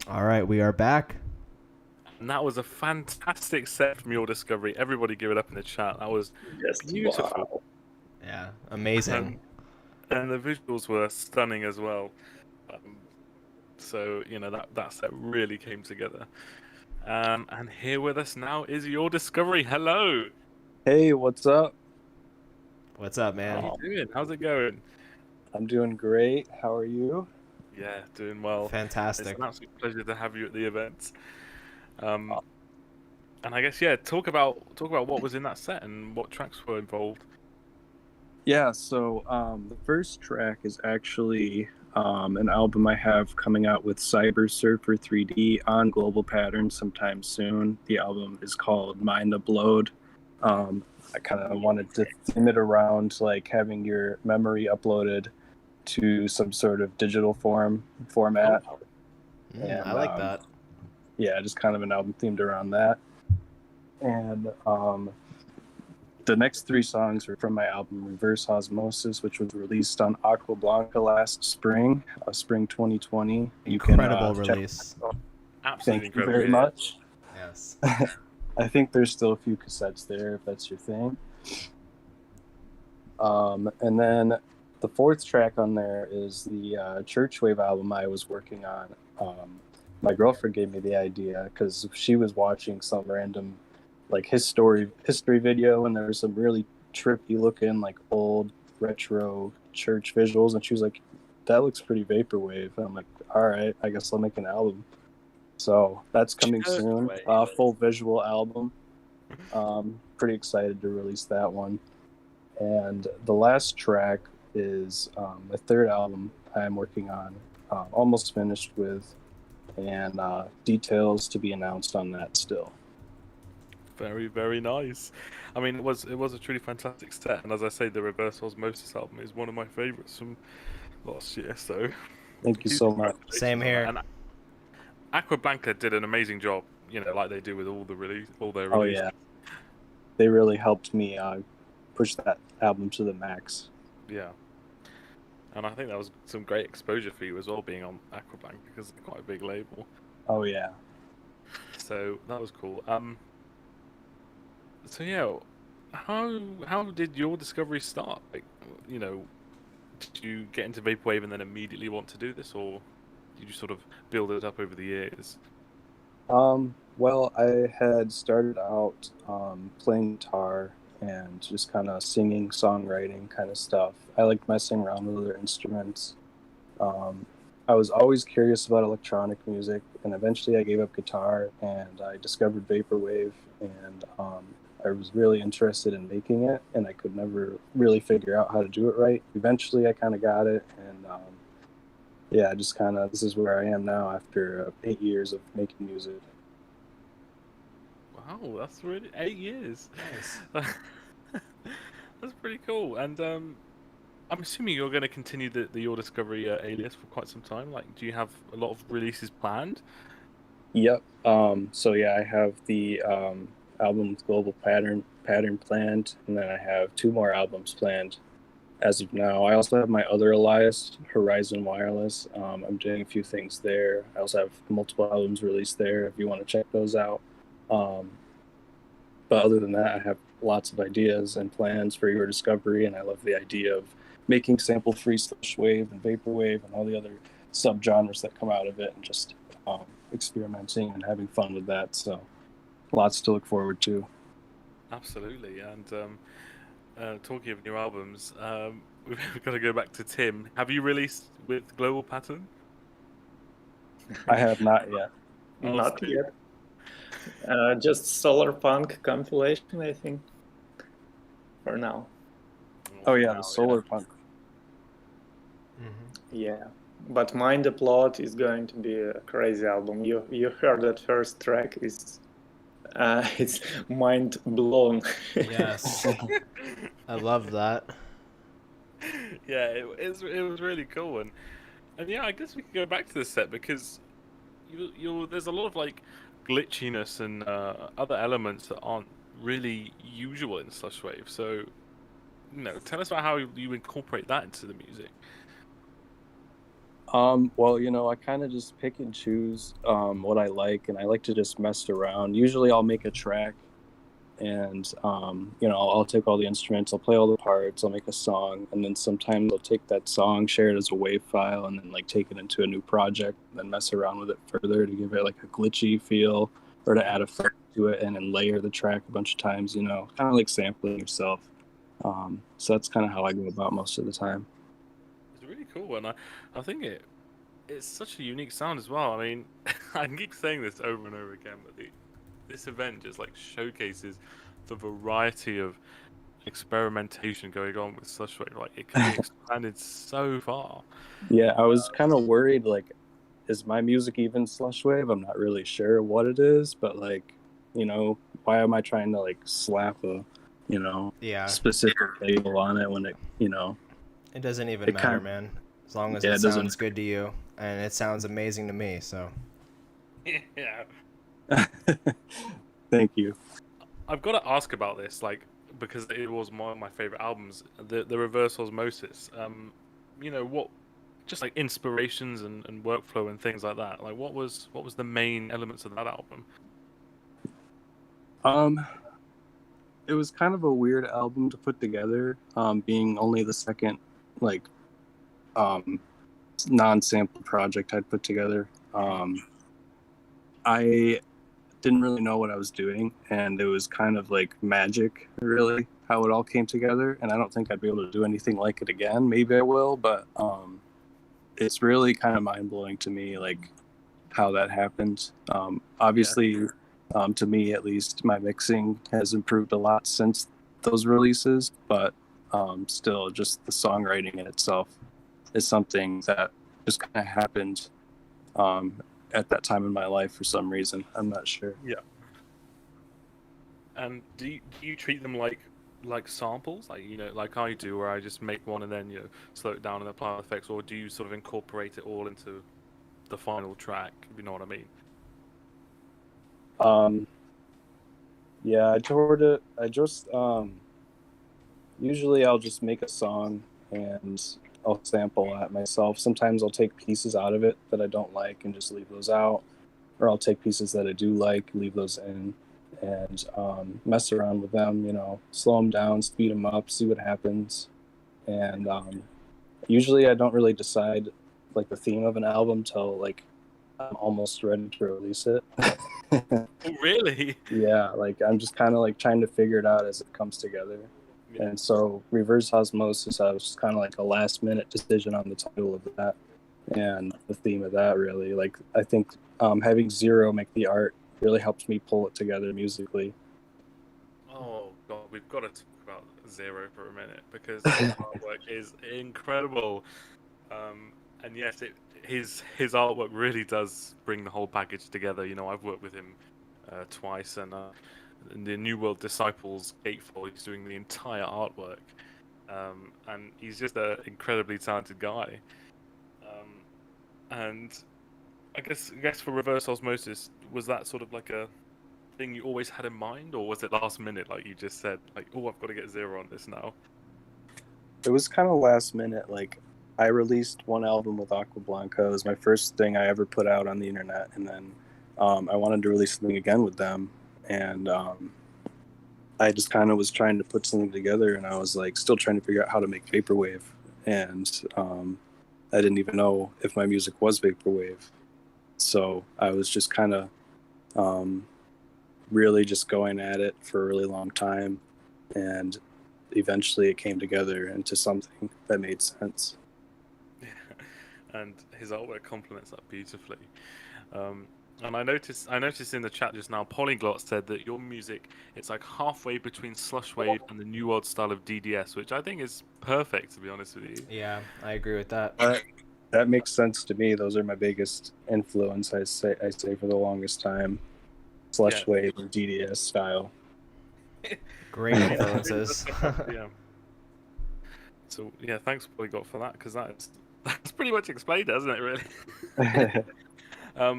All right, we are back. And that was a fantastic set from your discovery. Everybody give it up in the chat. That was Just beautiful. wow. Yeah, amazing. And the visuals were stunning as well. So, that set really came together. And here with us now is your discovery. Hello. Hey, what's up? What's up, How man? you doing? How's it going? I'm doing great. How are you? Yeah, doing well. It's Fantastic. an absolute pleasure to have you at the event. And I guess, yeah, talk about what was in that set and what tracks were involved. Yeah, so the first track is actually an album I have coming out with Cyber Surfer 3D on Global Pattern sometime soon. The album is called Mind Upload. I kind of wanted to theme it around like having your memory uploaded to some sort of digital format. And, I like that. Yeah, just kind of an album themed around that. And the next 3 songs are from my album Reverse Osmosis, which was released on Aqua Blanca last spring, spring 2020. Incredible release. Absolutely Thank you incredible. very much. Yes. I think there's still a few cassettes there if that's your thing. And then the 4th track on there is the Churchwave album I was working on. My girlfriend gave me the idea because she was watching some random like history video, and there was some really trippy looking like old retro church visuals, and she was like, that looks pretty vaporwave. And I'm like, all right, I guess I'll make an album. So that's coming soon, full visual album. Pretty excited to release that one. And the last track is the 3rd album I'm working on, almost finished with, and details to be announced on that still. Very, very nice. I mean, it was a truly fantastic set, and as I say, the Reverse Osmosis album is one of my favorites from last year. So, thank you so much. Same here. And Aqua Blanca did an amazing job, like they do with all their releases. Oh yeah, they really helped me push that album to the max. Yeah, and I think that was some great exposure for you as well, being on Aqua Blanca, because it's quite a big label. Oh yeah. So that was cool. So yeah, how did your discovery start? Like, did you get into Vaporwave and then immediately want to do this, or did you sort of build it up over the years? Well, I had started out playing guitar and just kind of singing, songwriting kind of stuff. I liked messing around with other instruments. I was always curious about electronic music, and eventually I gave up guitar and I discovered Vaporwave, and I was really interested in making it, and I could never really figure out how to do it right. Eventually I kind of got it, and yeah, just kind of, this is where I am now after 8 years of making music. Wow, that's really 8 years. Nice. That's pretty cool. And I'm assuming you're going to continue the Your Discovery alias for quite some time. Like, do you have a lot of releases planned? Yep. So yeah, I have the album with Global Pattern planned, and then I have 2 more albums planned as of now. I also have my other alias, Horizon Wireless. I'm doing a few things there. I also have multiple albums released there if you want to check those out. But other than that, I have lots of ideas and plans for Your Discovery, and I love the idea of making sample-free SLUSHWAVE and Vaporwave and all the other subgenres that come out of it, and just experimenting and having fun with that. So lots to look forward to. Absolutely. And talking of new albums, we've got to go back to Tim. Have you released with Global Pattern? I have not yet. Not yet. Just Solar Punk compilation, I think, for now. Oh yeah, the Solar Punk. Yeah. But Mind the Plot is going to be a crazy album. You heard that first track is it's mind blown. Yes. I love that. Yeah, it was really cool, and yeah, I guess we could go back to the set because there's a lot of like glitchiness and other elements that aren't really usual in Slushwave. So, tell us about how you incorporate that into the music. Well, I kind of just pick and choose what I like, and I like to just mess around. Usually I'll make a track and I'll take all the instruments, I'll play all the parts, I'll make a song, and then sometimes I'll take that song, share it as a WAV file, and then like take it into a new project, and then mess around with it further to give it like a glitchy feel or to add effect to it, and then layer the track a bunch of times, kind of like sampling yourself. So that's kind of how I go about most of the time. It's really cool, and I think it's such a unique sound as well. I mean, I can keep saying this over and over again, but this event just like showcases the variety of experimentation going on with Slushwave. Like it can be expanded so far. Yeah, I was kind of worried, like, is my music even Slushwave? I'm not really sure what it is, but like, why am I trying to like slap a, specific label on it when it, It doesn't even matter, man. As long as it sounds good to you, and it sounds amazing to me. So. Yeah. Thank you. I've got to ask about this, like, because it was one of my favorite albums, the Reverse Osmosis. What, just like inspirations and workflow and things like that. Like, what was the main elements of that album? It was kind of a weird album to put together, being only the second, like, non-sample project I'd put together. I didn't really know what I was doing, and it was kind of like magic, really, how it all came together, and I don't think I'd be able to do anything like it again. Maybe I will, but it's really kind of mind-blowing to me, like, how that happened. Obviously, to me at least, my mixing has improved a lot since those releases, but still, just the songwriting in itself is something that just kind of happened at that time in my life for some reason. I'm not sure. Yeah. And do you treat them like samples, like I do, where I just make one and then slow it down and apply effects, or do you sort of incorporate it all into the final track? If you know what I mean. Yeah, I just usually I'll just make a song and I'll sample that myself. Sometimes I'll take pieces out of it that I don't like and just leave those out, or I'll take pieces that I do like, leave those in, and mess around with them, slow them down, speed them up, see what happens. And usually I don't really decide like the theme of an album till like I'm almost ready to release it. Oh, really? Yeah, like I'm just kind of like trying to figure it out as it comes together. Yeah. And so Reverse Osmosis, I was just kind of like a last minute decision on the title of that and the theme of that, really. Like, I think having Zero make the art really helps me pull it together musically. Oh god, we've got to talk about Zero for a minute, because his artwork is incredible. And yes, his artwork really does bring the whole package together. I've worked with him twice, and in the New World Disciples Gatefall, he's doing the entire artwork, and he's just an incredibly talented guy. And I guess for Reverse Osmosis, was that sort of like a thing you always had in mind, or was it last minute, like you just said, like, oh, I've got to get Zero on this now? It was kind of last minute. Like, I released one album with Aqua Blanca. It was my first thing I ever put out on the internet, and then I wanted to release something again with them, and I just kind of was trying to put something together, and I was like still trying to figure out how to make Vaporwave, and I didn't even know if my music was Vaporwave, so I was just kind of really just going at it for a really long time, and eventually it came together into something that made sense. Yeah, and his artwork complements that beautifully. And I noticed in the chat just now, Polyglot said that your music, it's like halfway between Slushwave and the New World style of DDS, which I think is perfect, to be honest with you. Yeah, I agree with that. That makes sense to me. Those are my biggest influence. I say for the longest time, SLUSHWAVE and DDS style. Great influences. Yeah. So yeah, thanks Polygot for that, because that's pretty much explained it, hasn't it? Really.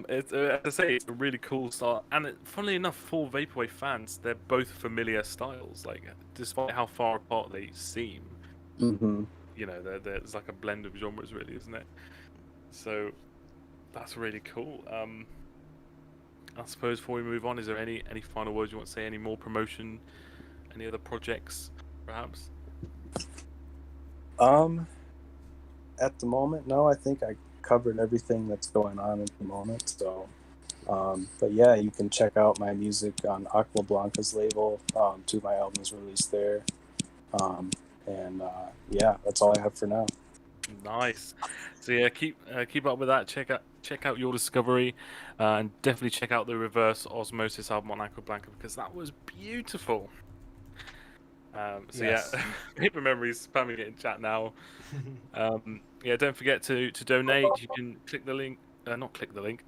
It's as I say, it's a really cool style, and funnily enough, for Vaporwave fans, they're both familiar styles. Like, despite how far apart they seem, Mm-hmm. you know, there's like a blend of genres, really, isn't it? So that's really cool. I suppose before we move on, is there any final words you want to say? Any more promotion? Any other projects, perhaps? At the moment, no. I think I covered everything that's going on at the moment. So, but yeah, you can check out my music on Aqua Blanca's label. Two of my albums released there. Yeah, that's all I have for now. Nice. So yeah, keep up with that. Check out Your Discovery, and definitely check out the Reverse Osmosis album on Aqua Blanca, because that was beautiful. Yes. Yeah, Paper Memories, spamming it in chat now. Yeah, don't forget to donate. You can click the link, not click the link,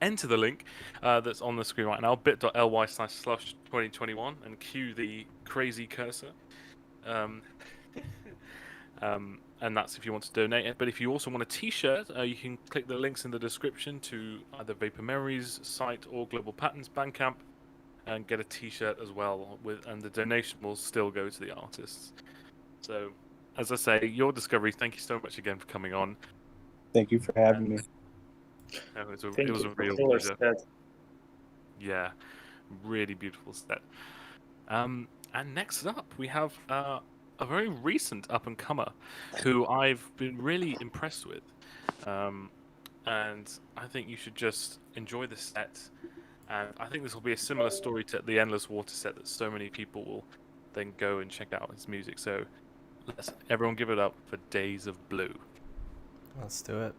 enter the link that's on the screen right now, bit.ly/slush2021, and cue the crazy cursor. And that's if you want to donate it. But if you also want a t-shirt, you can click the links in the description to either Vapor Memories site or Global Patterns Bandcamp and get a t-shirt as well, and the donation will still go to the artists. So, as I say, Your Discovery, thank you so much again for coming on. Thank you for having me. It was a Thank real you for pleasure. that. Yeah, really beautiful set. And next up, we have a very recent up-and-comer who I've been really impressed with. And I think you should just enjoy the set. And I think this will be a similar story to the Endless Water set, that so many people will then go and check out his music. So let's everyone give it up for Days of Blue. Let's do it.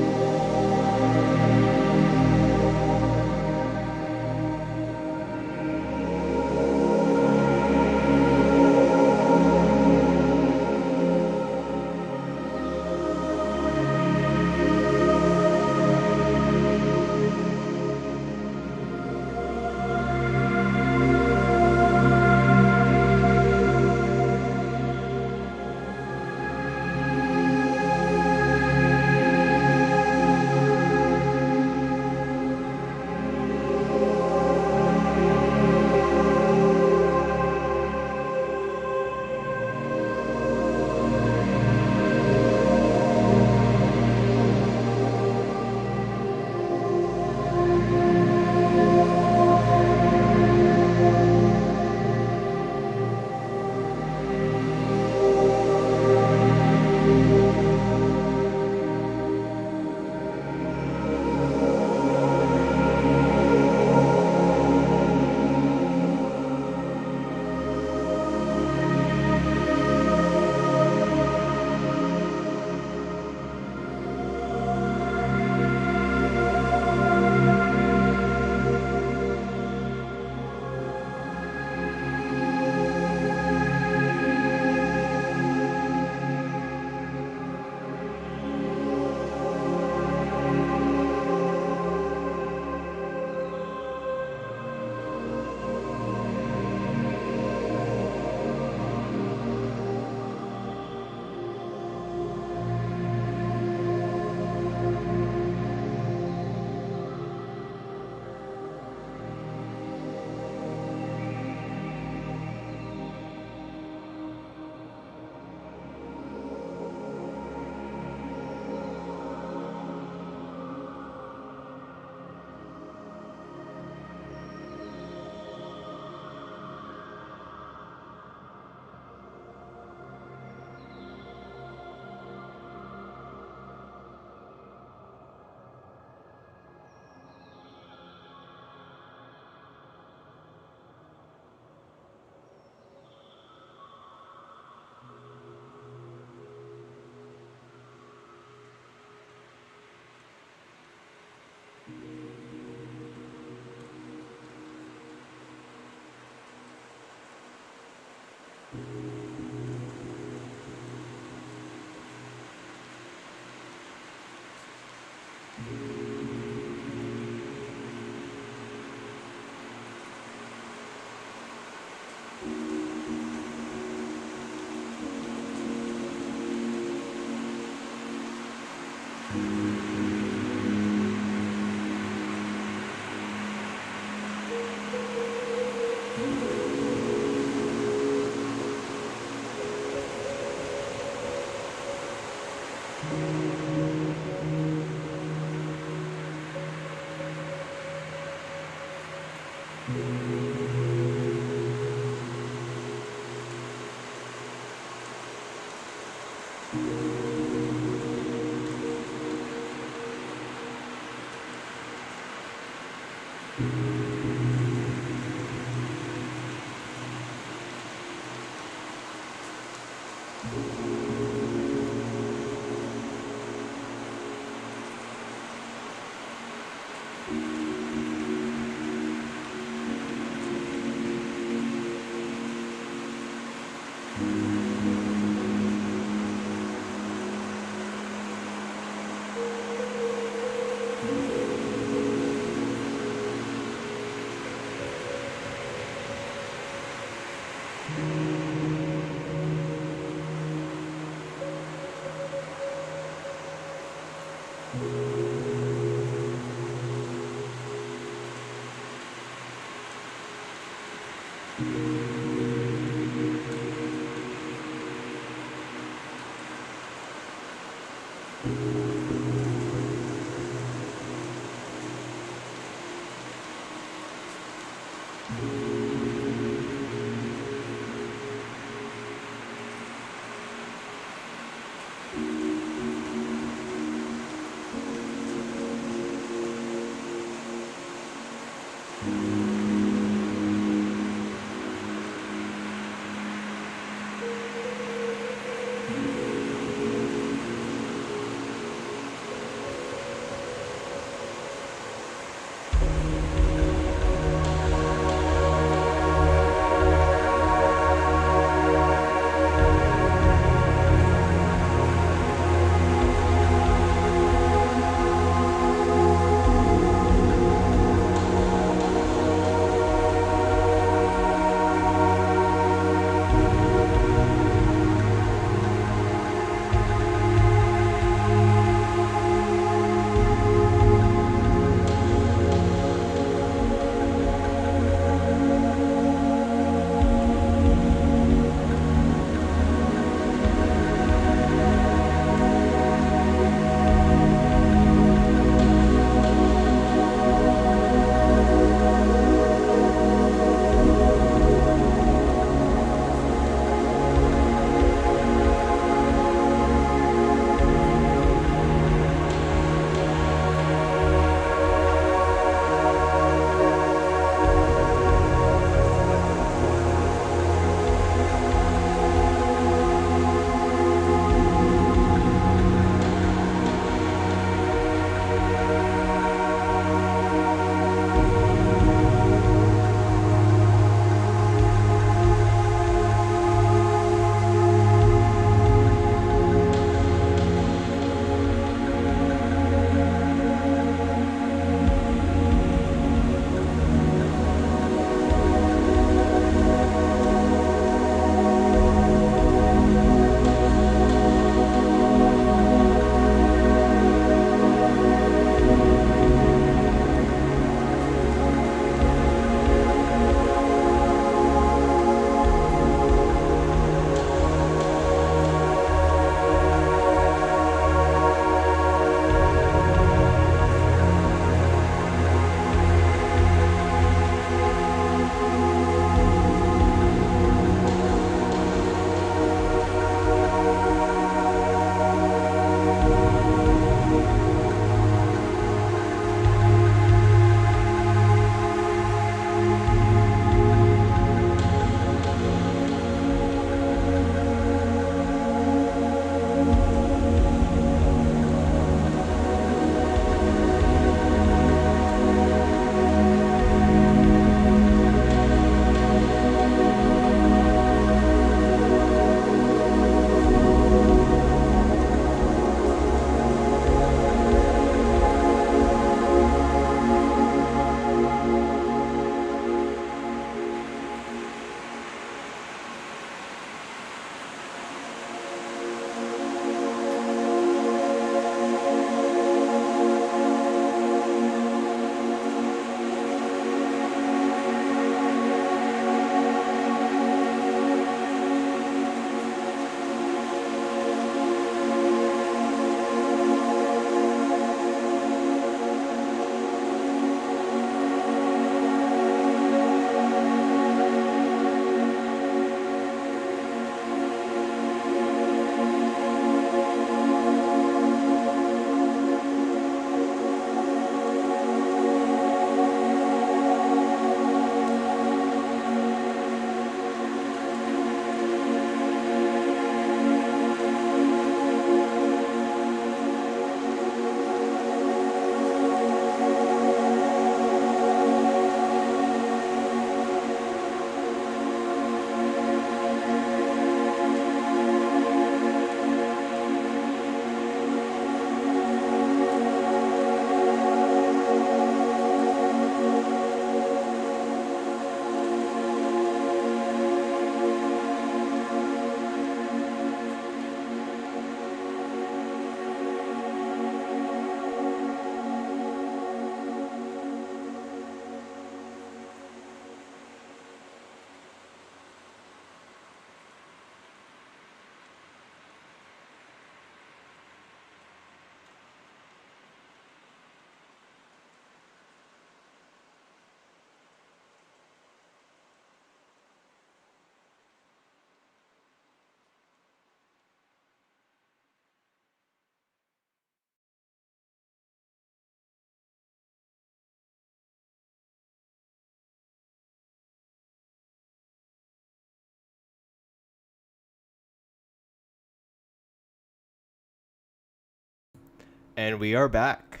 And we are back.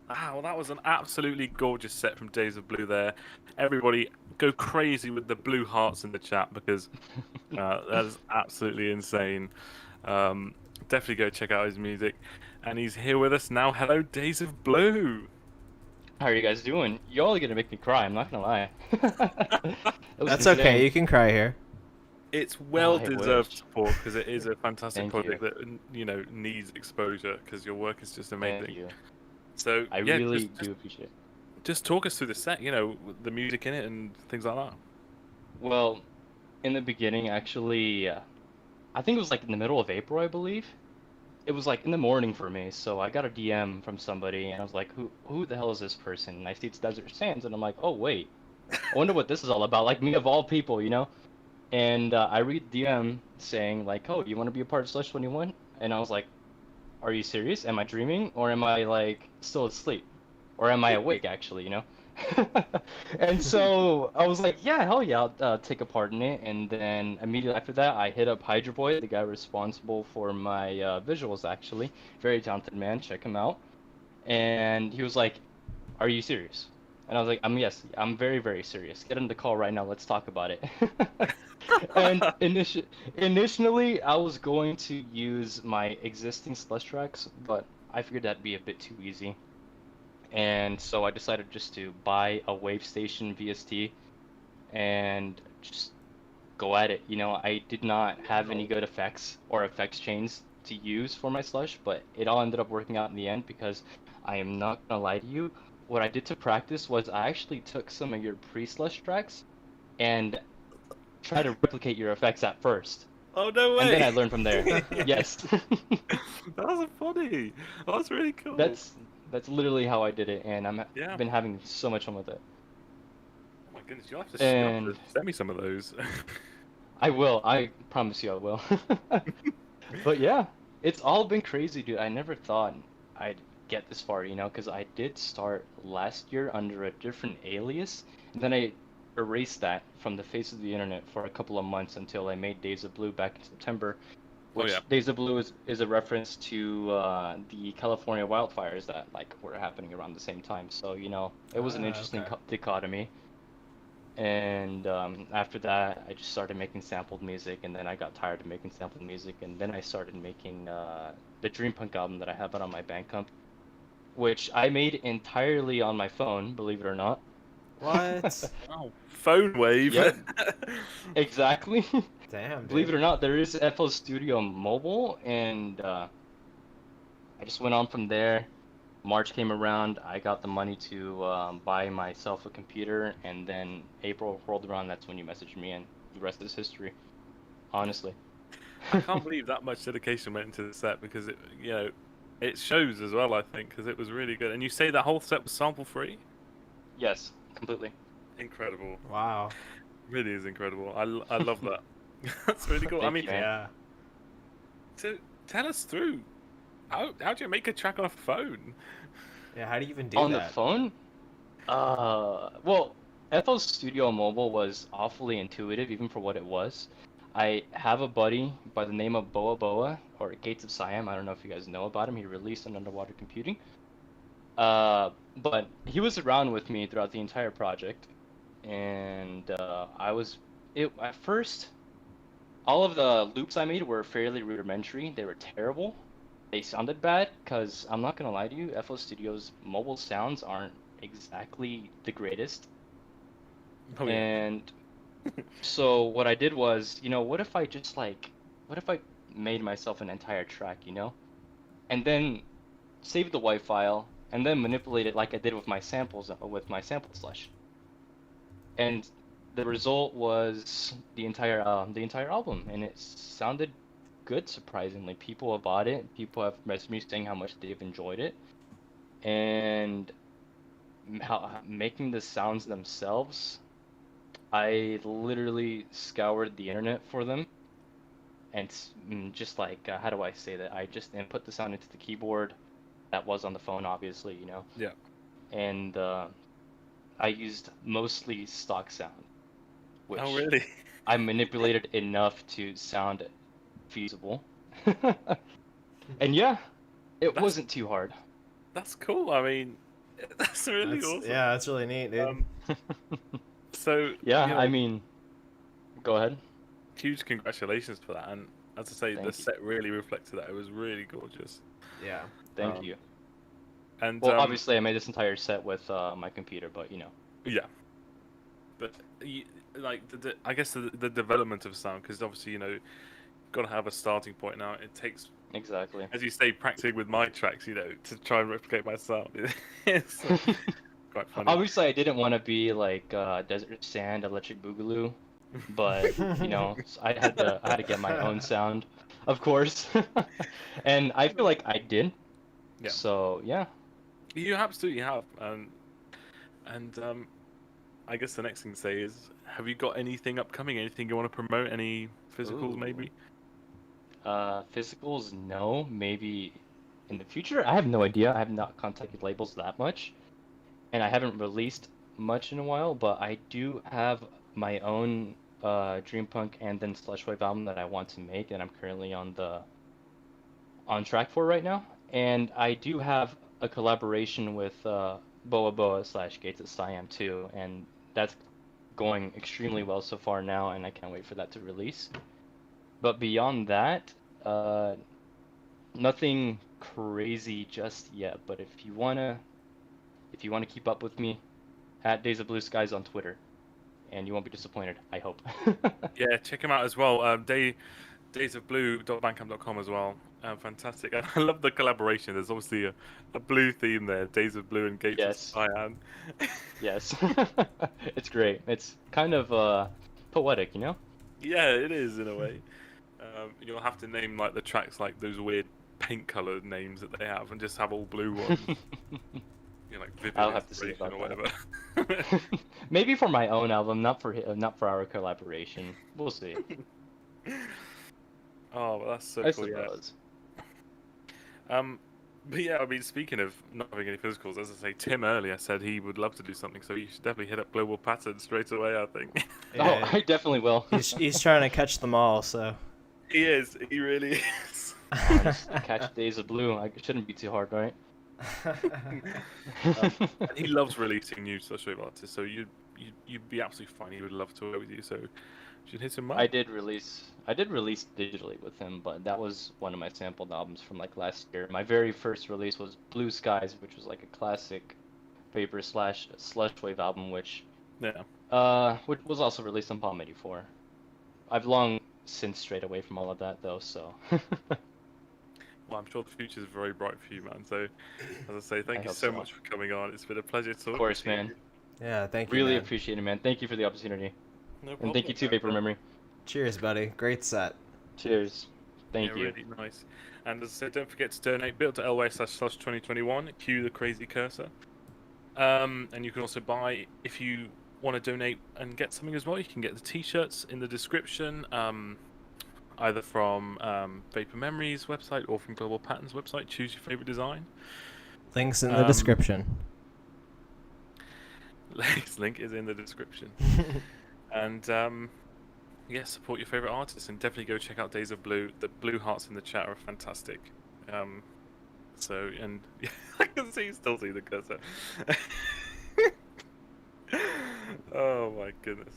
Well, that was an absolutely gorgeous set from Days of Blue there. Everybody go crazy with the blue hearts in the chat because that is absolutely insane. Definitely go check out his music. And he's here with us now. Hello, Days of Blue. How are you guys doing? Y'all are gonna make me cry, I'm not gonna lie. That's okay, you can cry here. It's well-deserved wish. support because it is a fantastic Thank project that needs exposure because your work is just amazing. Thank you. So I really do appreciate it. Just talk us through the set, the music in it and things like that. Well, in the beginning, actually, I think it was like in the middle of April, I believe. It was like in the morning for me, so I got a DM from somebody, and I was like, who the hell is this person? And I see it's Desert Sands, and I'm like, oh wait, I wonder what this is all about. Like me of all people, And I read DM saying like, oh, you want to be a part of Slush21? And I was like, are you serious? Am I dreaming, or am I like still asleep, or am I awake actually? And so I was like, yeah, hell yeah, I'll take a part in it. And then immediately after that, I hit up Hydra Boy, the guy responsible for my visuals, actually. Very talented man, check him out. And he was like, are you serious? And I was like, yes, I'm very, very serious. Get him the call right now, let's talk about it. And initially, I was going to use my existing Slush tracks, but I figured that'd be a bit too easy. And so I decided just to buy a Wave Station VST and just go at it. I did not have any good effects or effects chains to use for my slush, but it all ended up working out in the end because I am not gonna lie to you. What I did to practice was I actually took some of your pre-slush tracks and tried to replicate your effects at first. Oh, no way! And then I learned from there. Yes. That was funny. Oh, that's really cool. That's literally how I did it, and I've been having so much fun with it. Oh my goodness, you'll have to send me some of those. I will. I promise you I will. But yeah, it's all been crazy, dude. I never thought I'd get this far, because I did start last year under a different alias, and then I erased that from the face of the internet for a couple of months until I made Days of Blue back in September. Which Days of Blue is a reference to the California wildfires that were happening around the same time. So it was an interesting dichotomy. And after that, I just started making sampled music, and then I got tired of making sampled music, and then I started making the Dream Punk album that I have out on my Bandcamp, which I made entirely on my phone, believe it or not. What? Oh, phone wave. Yep. Exactly. Damn, dude. Believe it or not, there is FL Studio Mobile, and I just went on from there. March came around, I got the money to buy myself a computer, and then April rolled around, that's when you messaged me, and the rest is history, honestly. I can't believe that much dedication went into the set because it shows as well, I think, because it was really good. And you say that whole set was sample free? Yes, completely. Incredible. Wow. Really is incredible. I love that. That's really cool. Thank you, man. Yeah. So tell us through how do you make a track on a phone? Yeah, how do you even do on that? the phone? Well, FL Studio Mobile was awfully intuitive, even for what it was. I have a buddy by the name of Boa Boa, or Gates of Siam. I don't know if you guys know about him. He released on Underwater Computing. But he was around with me throughout the entire project, and at first, all of the loops I made were fairly rudimentary. They were terrible. They sounded bad, because I'm not gonna lie to you, FL Studio's mobile sounds aren't exactly the greatest. Oh, yeah. And so what I did was, what if I made myself an entire track, and then save the WAV file, and then manipulate it like I did with my samples, with my sample slush. And the result was the entire album, and it sounded good, surprisingly. People have bought it. People have messaged me saying how much they've enjoyed it, and making the sounds themselves. I literally scoured the internet for them, and just how do I say that? I just input the sound into the keyboard that was on the phone, obviously, Yeah. And I used mostly stock sound, which Oh, really? I manipulated enough to sound feasible. And yeah, it wasn't too hard. That's cool. I mean, that's really awesome. Yeah, that's really neat, dude. So Yeah, you know, I mean, go ahead. huge congratulations for that. And as I say, Thank the you. set really reflected that. It was really gorgeous. Yeah. Thank Um, you. And Well, obviously, I made this entire set with my computer, but you know. yeah, but like I guess the development of sound, because obviously got to have a starting point. Now it takes, Exactly. as you say, practicing with my tracks, to try and replicate my sound. It's quite funny. Obviously, I didn't want to be like Desert Sand, Electric Boogaloo, but I had to get my own sound, of course, and I feel like I did. Yeah. So yeah. You absolutely have, and I guess the next thing to say is, have you got anything upcoming? Anything you want to promote? Any physicals, Ooh. maybe? Physicals, no. Maybe in the future. I have no idea. I have not contacted labels that much, and I haven't released much in a while. But I do have my own Dream Punk and then SLUSHWAVE album that I want to make, and I'm currently on track for right now. And I do have a collaboration with Boa Boa / Gates at Siam too, and that's going extremely well so far now, and I can't wait for that to release. But beyond that, nothing crazy just yet. But if you wanna keep up with me, at Days of Blue Skies on Twitter, and you won't be disappointed, I hope. Yeah, check him out as well. Daysofblue.bandcamp.com as well. Fantastic. I love the collaboration. There's obviously a blue theme there. Days of Blue and Gates of Yes. Cyan. Yes. It's great. It's kind of poetic, you know? Yeah, it is in a way. You'll have to name like the tracks like those weird paint colored names that they have, and just have all blue ones. Like Vivid I'll have to see Inspiration about or whatever. Maybe for my own album, not for our collaboration. We'll see. Oh, well, that's so I cool. Yeah. suppose. But yeah, I mean, speaking of not having any physicals, as I say, Tim earlier said he would love to do something, so you should definitely hit up Global Pattern straight away, I think. Oh, I definitely will. He's trying to catch them all, so. He is. He really is. Just catch Days of Blue. I shouldn't be too hard, right? And he loves releasing new SLUSHWAVE artists, so you'd be absolutely fine. He would love to work with you, so you should hit him up. I did release digitally with him, but that was one of my sampled albums from like last year. My very first release was Blue Skies, which was like a classic Vapor / SLUSHWAVE album, which was also released on Palm 84. I've long since strayed away from all of that though, so. Well, I'm sure the future is very bright for you, man. So, as I say, thank you so much for coming on. It's been a pleasure talking. Of course, to you. man. Yeah, thank you. Really man. appreciate it, man. Thank you for the opportunity. No problem. And thank you too, Vapor Memory. Cheers, buddy. Great set. Cheers. Thank you. Really nice. And as I said, don't forget to donate. bit.ly/slush2021. Cue the crazy cursor. And you can also buy, if you want to donate and get something as well, you can get the t-shirts in the description. Either from Vapor Memories website or from Global Patterns website. Choose your favorite design. Links in the description. Link is in the description. And yeah, support your favorite artists and definitely go check out Days of Blue. The blue hearts in the chat are fantastic. So, and yeah, I can see you still see the cursor. Oh my goodness.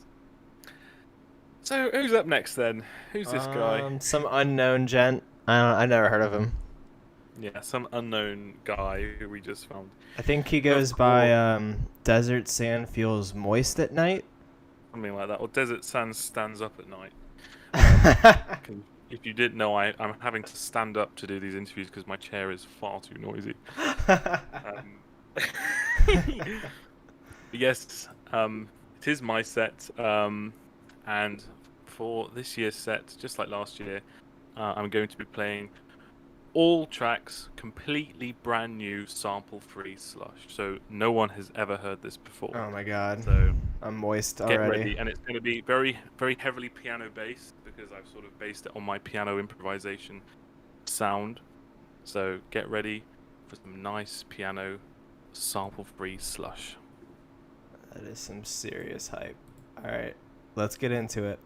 So who's up next then? Who's this guy? Some unknown gent. I never heard of him. Yeah, some unknown guy who we just found. I think he goes by Desert Sand Feels Moist at Night. Something like that. Or Desert Sand Stands Up at Night. If you didn't know, I'm having to stand up to do these interviews because my chair is far too noisy. Yes, it is my set. And for this year's set, just like last year, I'm going to be playing all tracks completely brand new, sample-free slush. So no one has ever heard this before. Oh my god. So I'm moist get already. ready, and it's going to be very, very heavily piano-based because I've sort of based it on my piano improvisation sound. So get ready for some nice piano sample-free slush. That is some serious hype. All right. Let's get into it.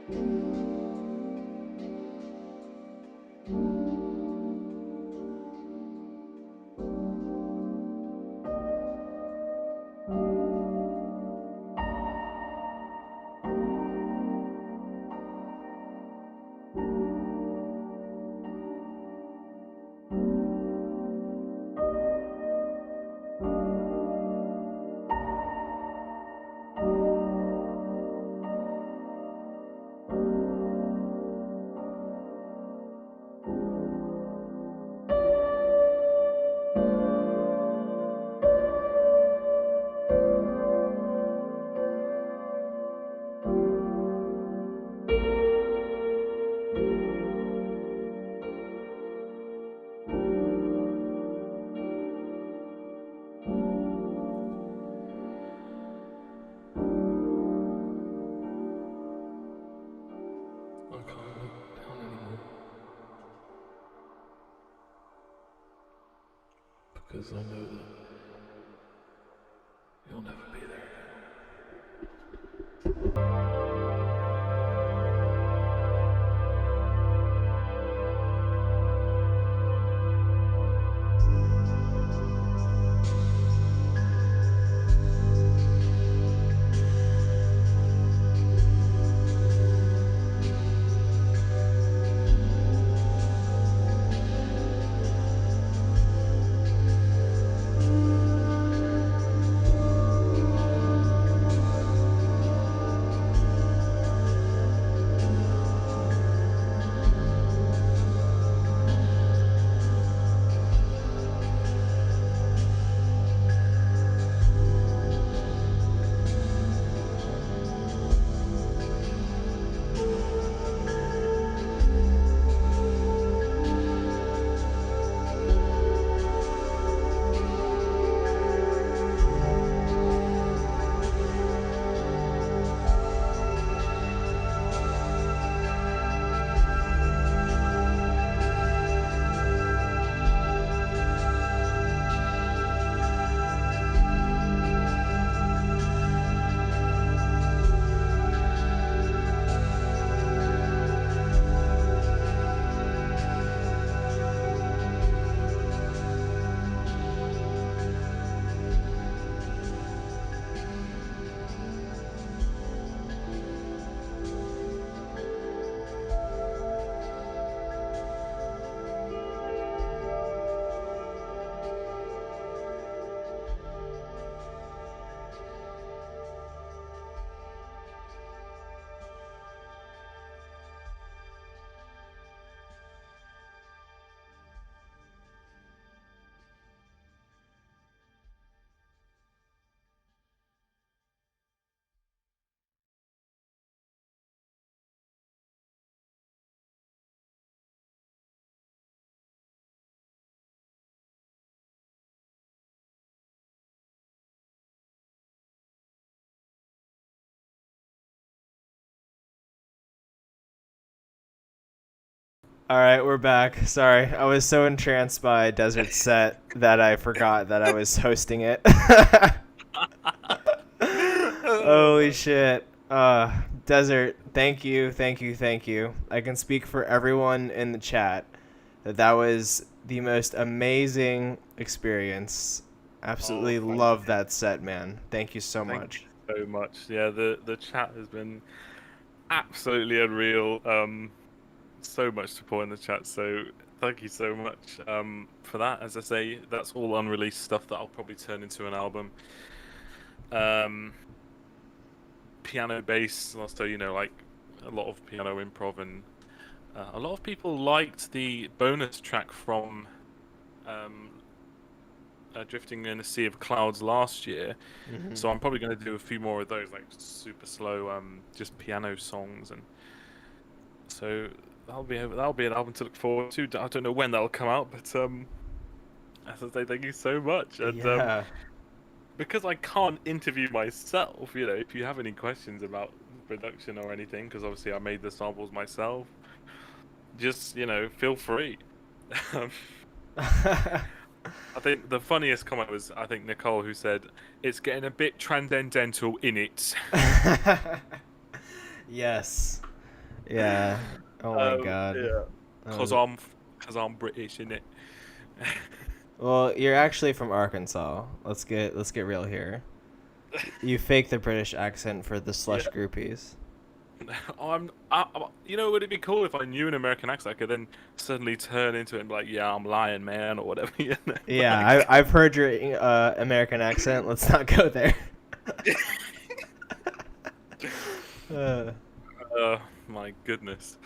I can't look down anymore. Because I know that you'll never be there again. All right, we're back. Sorry, I was so entranced by Desert's set that I forgot that I was hosting it. Holy shit. Desert, thank you, thank you, thank you. I can speak for everyone in the chat that was the most amazing experience. Absolutely love that set, man. Thank you so much. Thank you so much. Yeah, the chat has been absolutely unreal. So much support in the chat, so thank you so much for that. As I say, that's all unreleased stuff that I'll probably turn into an album. Piano bass, also, you know, like a lot of piano improv, and a lot of people liked the bonus track from Drifting in a Sea of Clouds last year. So I'm probably going to do a few more of those, like super slow, just piano songs, and so that'll be an album to look forward to. I don't know when that'll come out, but as I say, thank you so much. And because I can't interview myself, you know, if you have any questions about production or anything, because obviously I made the samples myself, just, you know, feel free. I think the funniest comment was, I think, Nicole, who said, "It's getting a bit transcendental in it." Yes. Yeah. Oh my god. Yeah. That Cause was- I'm British, innit? Well, you're actually from Arkansas. Let's get real here. You fake the British accent for the slush Yeah. groupies. You know, would it be cool if I knew an American accent? I could then suddenly turn into it and be like, yeah, I'm lying, man, or whatever. You know? Yeah, Like- I've heard your American accent. Let's not go there. My goodness.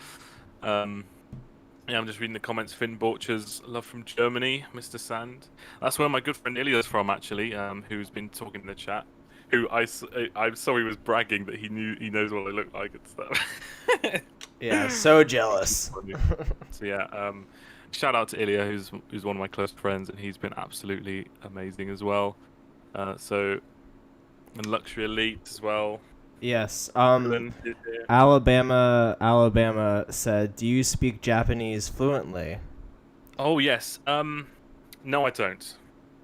Yeah, I'm just reading the comments. Finn Borchers, love from Germany, Mr. Sand. That's where my good friend Ilya's from, actually, who's been talking in the chat. Who I saw he was bragging that he knows what I look like and stuff. Yeah, so jealous. So yeah, shout out to Ilya, who's one of my close friends, and he's been absolutely amazing as well. And Luxury Elite as well. Yes. Dylan is here. Alabama said, "Do you speak Japanese fluently?" Oh yes. No, I don't.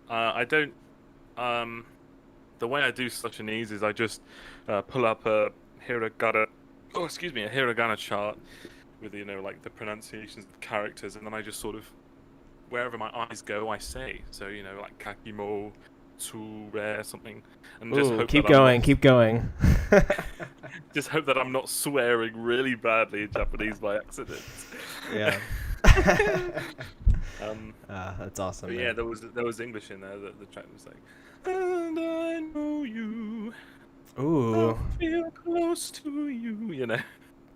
I don't. The way I do Sulshanese is I just pull up a hiragana. Oh, excuse me, a hiragana chart with like the pronunciations of characters, and then I just sort of wherever my eyes go, I say. So like kakimo, tsure, something, and just Ooh, hope keep that I'm going, not- keep going. Just hope that I'm not swearing really badly in Japanese by accident. Yeah. That's awesome. But Man. yeah, there was English in there. The track was like, and I know you. Ooh. I feel close to you. You know.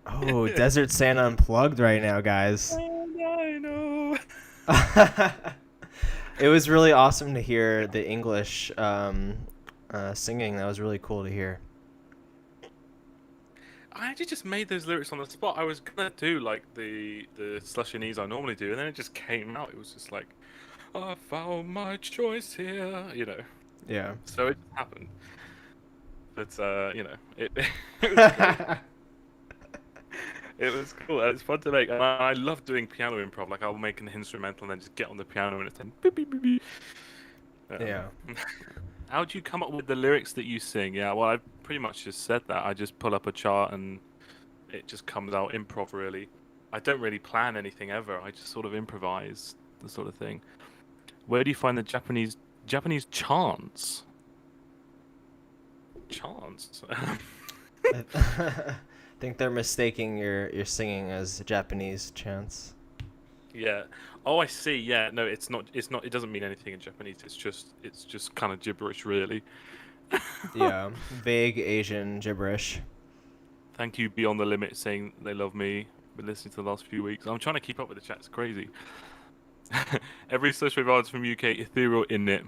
Oh, Desert Santa Unplugged right now, guys. And I know. It was really awesome to hear the English singing. That was really cool to hear. I actually just made those lyrics on the spot. I was gonna do like the Sulshanese I normally do, and then it just came out. It was just like, I found my choice here. Yeah. So it happened. But it it was great. It was cool. It's fun to make. And I love doing piano improv. Like I'll make an instrumental and then just get on the piano and it's then beep, beep, beep, beep. Yeah. How do you come up with the lyrics that you sing? Yeah, well, I pretty much just said that. I just pull up a chart and it just comes out improv, really. I don't really plan anything ever. I just sort of improvise, the sort of thing. Where do you find the Japanese chants? Chants? I think they're mistaking your singing as Japanese chants. Yeah. Oh, I see. Yeah. No, it's not. It doesn't mean anything in Japanese. It's just kind of gibberish, really. Yeah, vague Asian gibberish. Thank you, Beyond the Limit, saying they love me. Been listening to the last few weeks. I'm trying to keep up with the chat. It's crazy. Every SLUSHWAVE artist from UK, ethereal in it.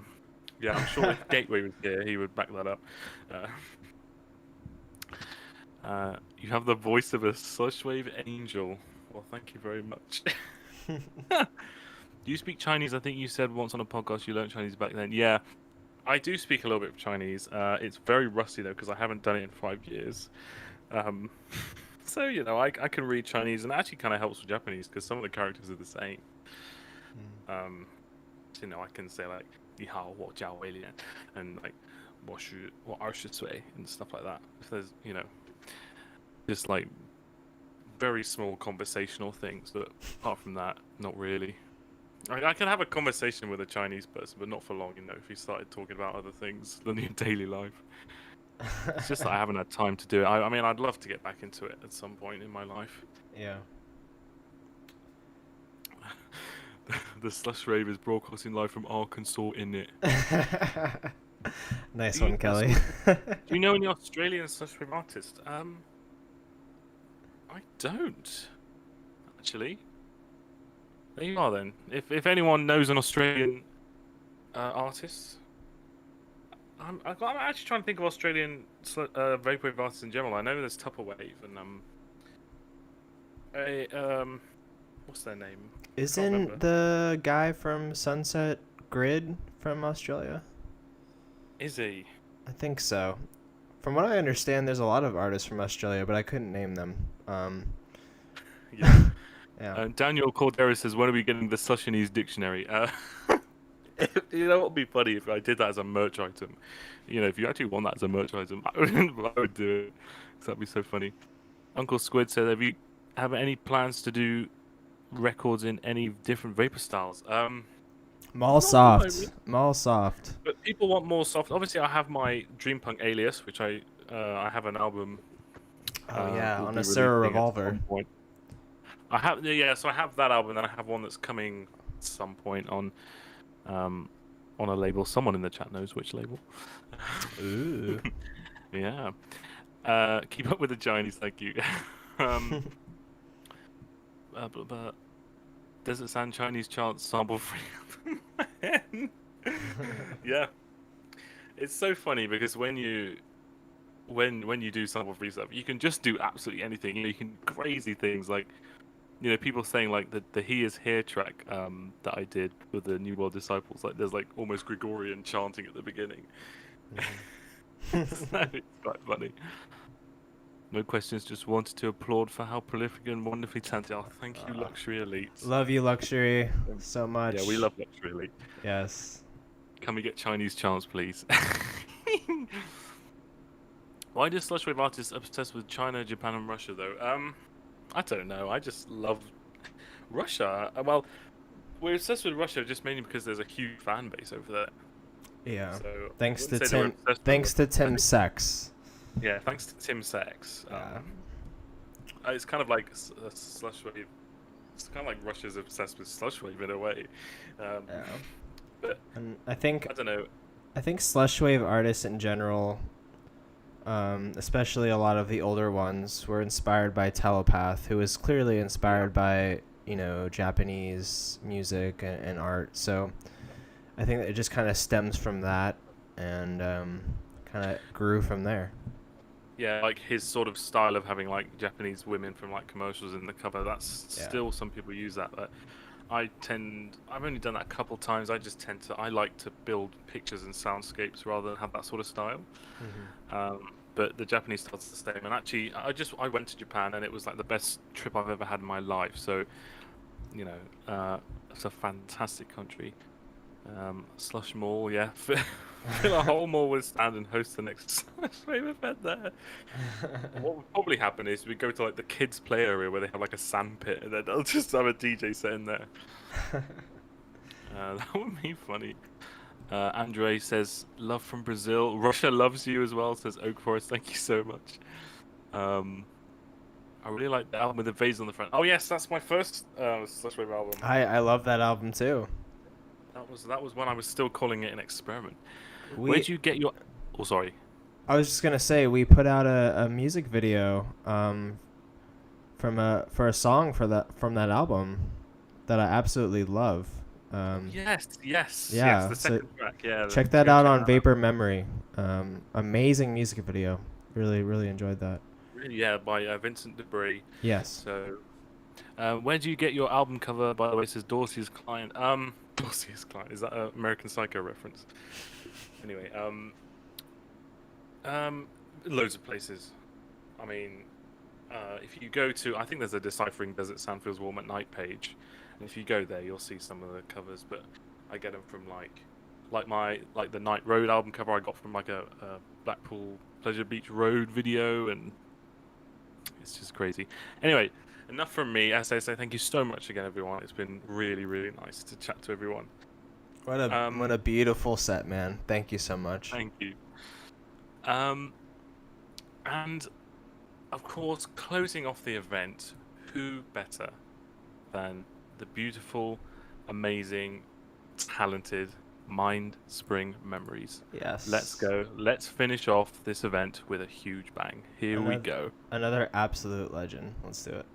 Yeah, I'm sure if Gateway was here, he would back that up. You have the voice of a SLUSHWAVE angel. Well, thank you very much. Do you speak Chinese? I think you said once on a podcast you learned Chinese back then. Yeah, I do speak a little bit of Chinese. It's very rusty though because I haven't done it in 5 years. So I can read Chinese, and it actually kind of helps with Japanese because some of the characters are the same. So, I can say like "你好,我叫威廉," and like "我20岁" and stuff like that. If there's just like very small conversational things, but apart from that, not really. I can have a conversation with a Chinese person, but not for long, if you started talking about other things than your daily life. It's just that I haven't had time to do it. I mean, I'd love to get back into it at some point in my life. Yeah. The SLUSHWAVE is broadcasting live from Arkansas, in it. Nice one, Kelly. Do you know any Australian SLUSHWAVE artists? I don't, actually. There you are then. If anyone knows an Australian artist, I'm actually trying to think of Australian vaporwave artists in general. I know there's Tupperwave and what's their name? Isn't the guy from Sunset Grid from Australia? Is he? I think so. From what I understand, there's a lot of artists from Australia, but I couldn't name them. Yeah. Yeah. Daniel Cordero says, when are we getting the Sulshanese dictionary? What would be funny if I did that as a merch item? If you actually want that as a merch item, I would do it. 'Cause that'd be so funny. Uncle Squid said, have any plans to do records in any different Vapor styles? Mall soft. Mall soft. But people want more soft. Obviously, I have my Dreampunk alias, which I have an album. Oh yeah, we'll on be a Serra releasing at Revolver. some point. I have so I have that album, and I have one that's coming at some point on a label. Someone in the chat knows which label. Ooh. Yeah. Keep up with the Chinese, thank you. But Desert Sand Chinese chant sample free. Yeah. It's so funny because when you do sample free stuff, you can just do absolutely anything. You can crazy things like, people saying like the He Is Here track that I did with the New World Disciples, like there's like almost Gregorian chanting at the beginning. So it's quite funny. No questions, just wanted to applaud for how prolific and wonderfully talented. Oh, thank you, Luxury Elite. Love you, Luxury, so much. Yeah, we love Luxury Elite. Yes. Can we get Chinese chants, please? Why do Slushwave artists obsessed with China, Japan, and Russia, though? I don't know. I just love Russia. Well, we're obsessed with Russia just mainly because there's a huge fan base over there. Yeah. So thanks I to wouldn't say they're Tim. obsessed Thanks with to Tim Sex. Yeah, thanks to Tim Sex. It's kind of like Slushwave. It's kind of like Russia's obsessed with Slushwave in a way. Yeah. But And I think I don't know. I think Slushwave artists in general, especially a lot of the older ones, were inspired by Telepath, who was clearly inspired by Japanese music and art. So I think that it just kind of stems from that and kind of grew from there. Yeah, like his sort of style of having like Japanese women from like commercials in the cover. That's still some people use that, but I've only done that a couple times. I like to build pictures and soundscapes rather than have that sort of style. Mm-hmm. But the Japanese style's the same. And actually, I went to Japan and it was like the best trip I've ever had in my life. So, it's a fantastic country. Slush Mall, yeah. Fill a whole mall with stand and host the next Slushwave event there. What would probably happen is we go to like the kids' play area where they have like a sand pit, and then they'll just have a DJ set in there. That would be funny. Andre says, "Love from Brazil. Russia loves you as well." Says Oak Forest. Thank you so much. I really like the album with the vase on the front. Oh yes, that's my first Slushwave album. I love that album too. That was when I was still calling it an experiment. Where'd you get your? Oh, sorry. I was just gonna say we put out a music video for a song from that album that I absolutely love. Yes. Yeah, The second track. Yeah. Check that out on Vapor Memory. Amazing music video. Really enjoyed that. Yeah, by Vincent Debris. Yes. So, where do you get your album cover? By the way, it says Dorsey's Client. Dorsey's Client, is that an American Psycho reference? Anyway, loads of places. I mean, if you go to, I think there's a Deciphering Desert Sand Feels Warm at Night page, and if you go there, you'll see some of the covers. But I get them from like the Night Road album cover I got from like a Blackpool Pleasure Beach Road video, and it's just crazy. Anyway, enough from me. As I say, thank you so much again, everyone. It's been really nice to chat to everyone. What a beautiful set, man. Thank you so much. Thank you. And of course, closing off the event, who better than the beautiful, amazing, talented Mindspring Memories. Yes. Let's go. Let's finish off this event with a huge bang. Here we go. Another absolute legend. Let's do it.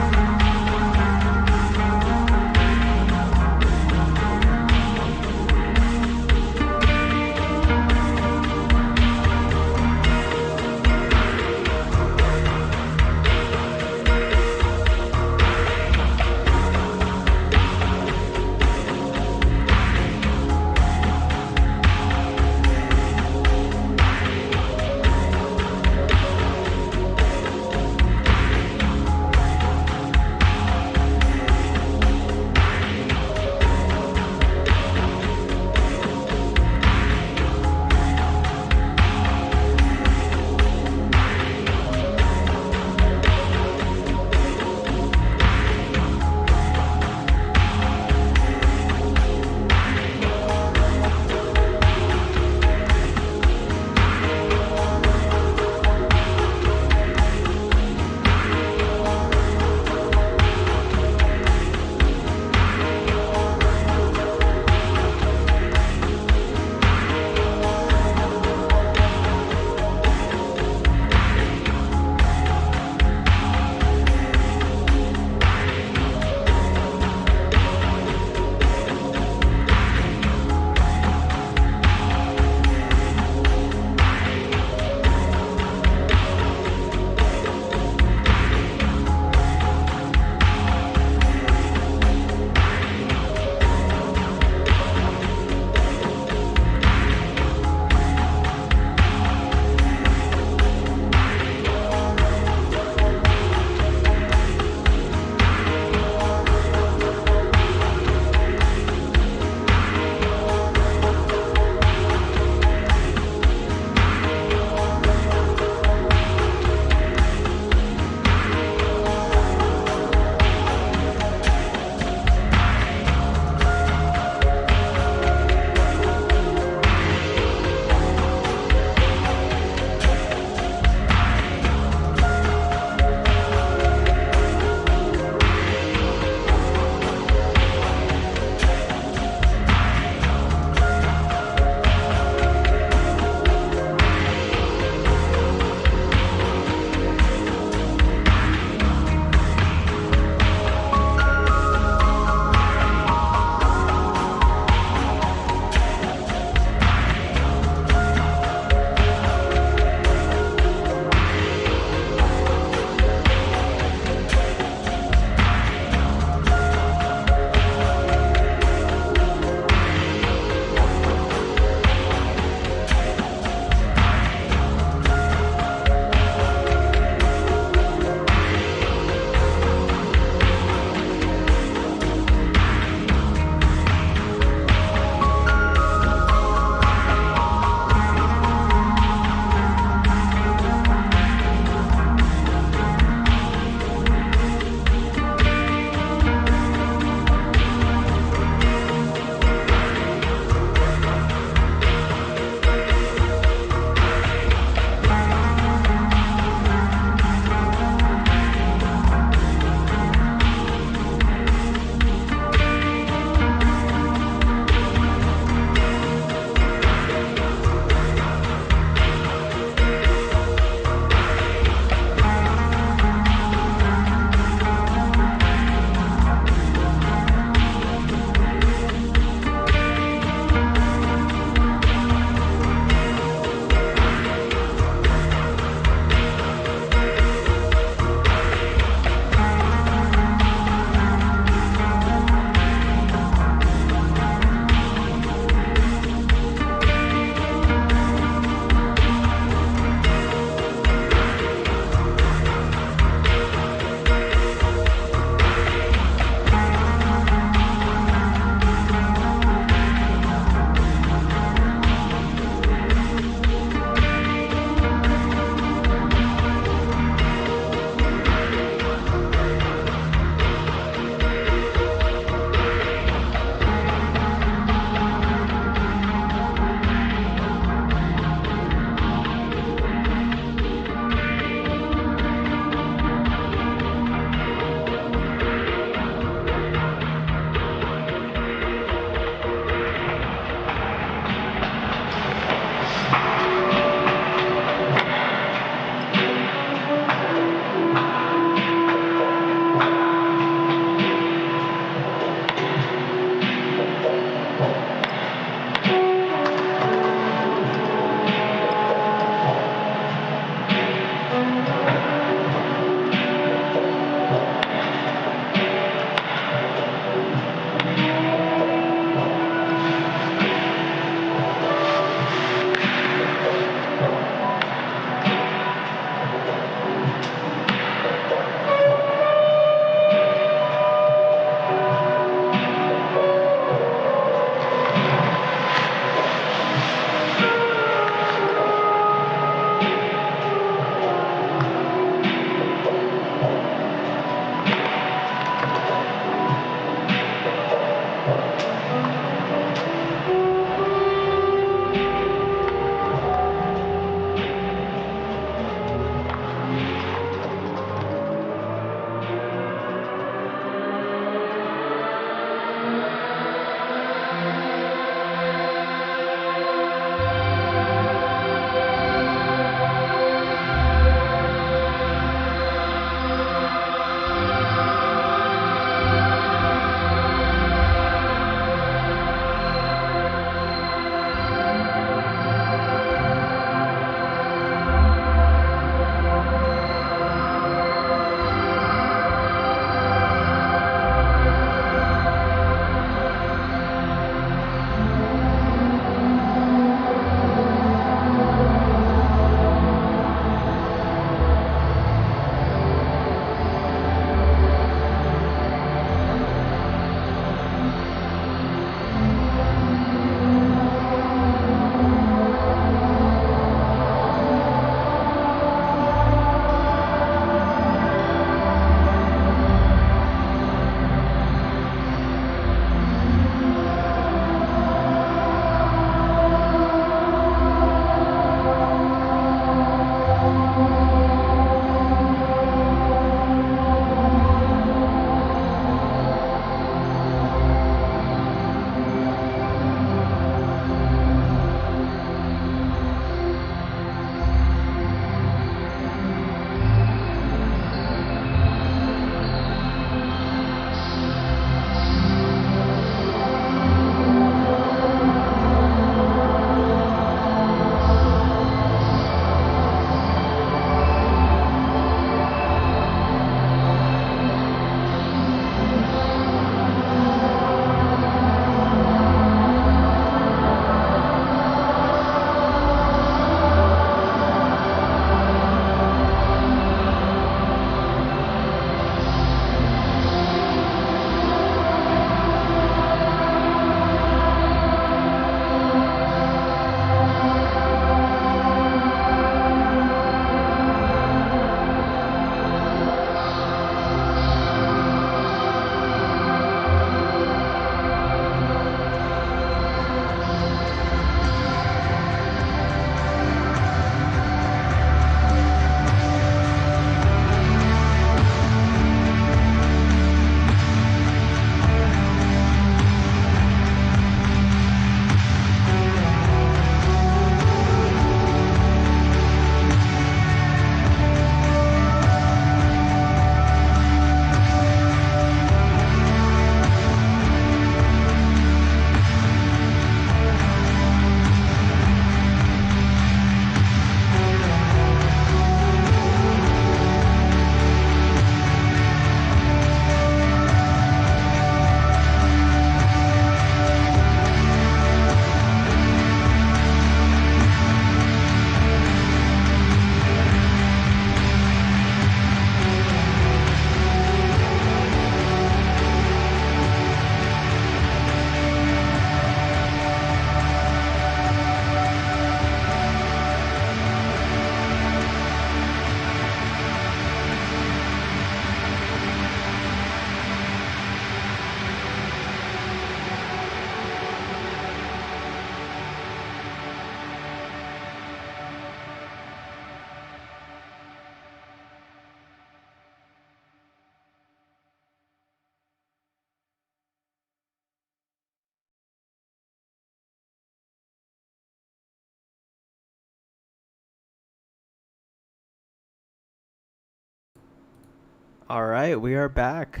All right, we are back.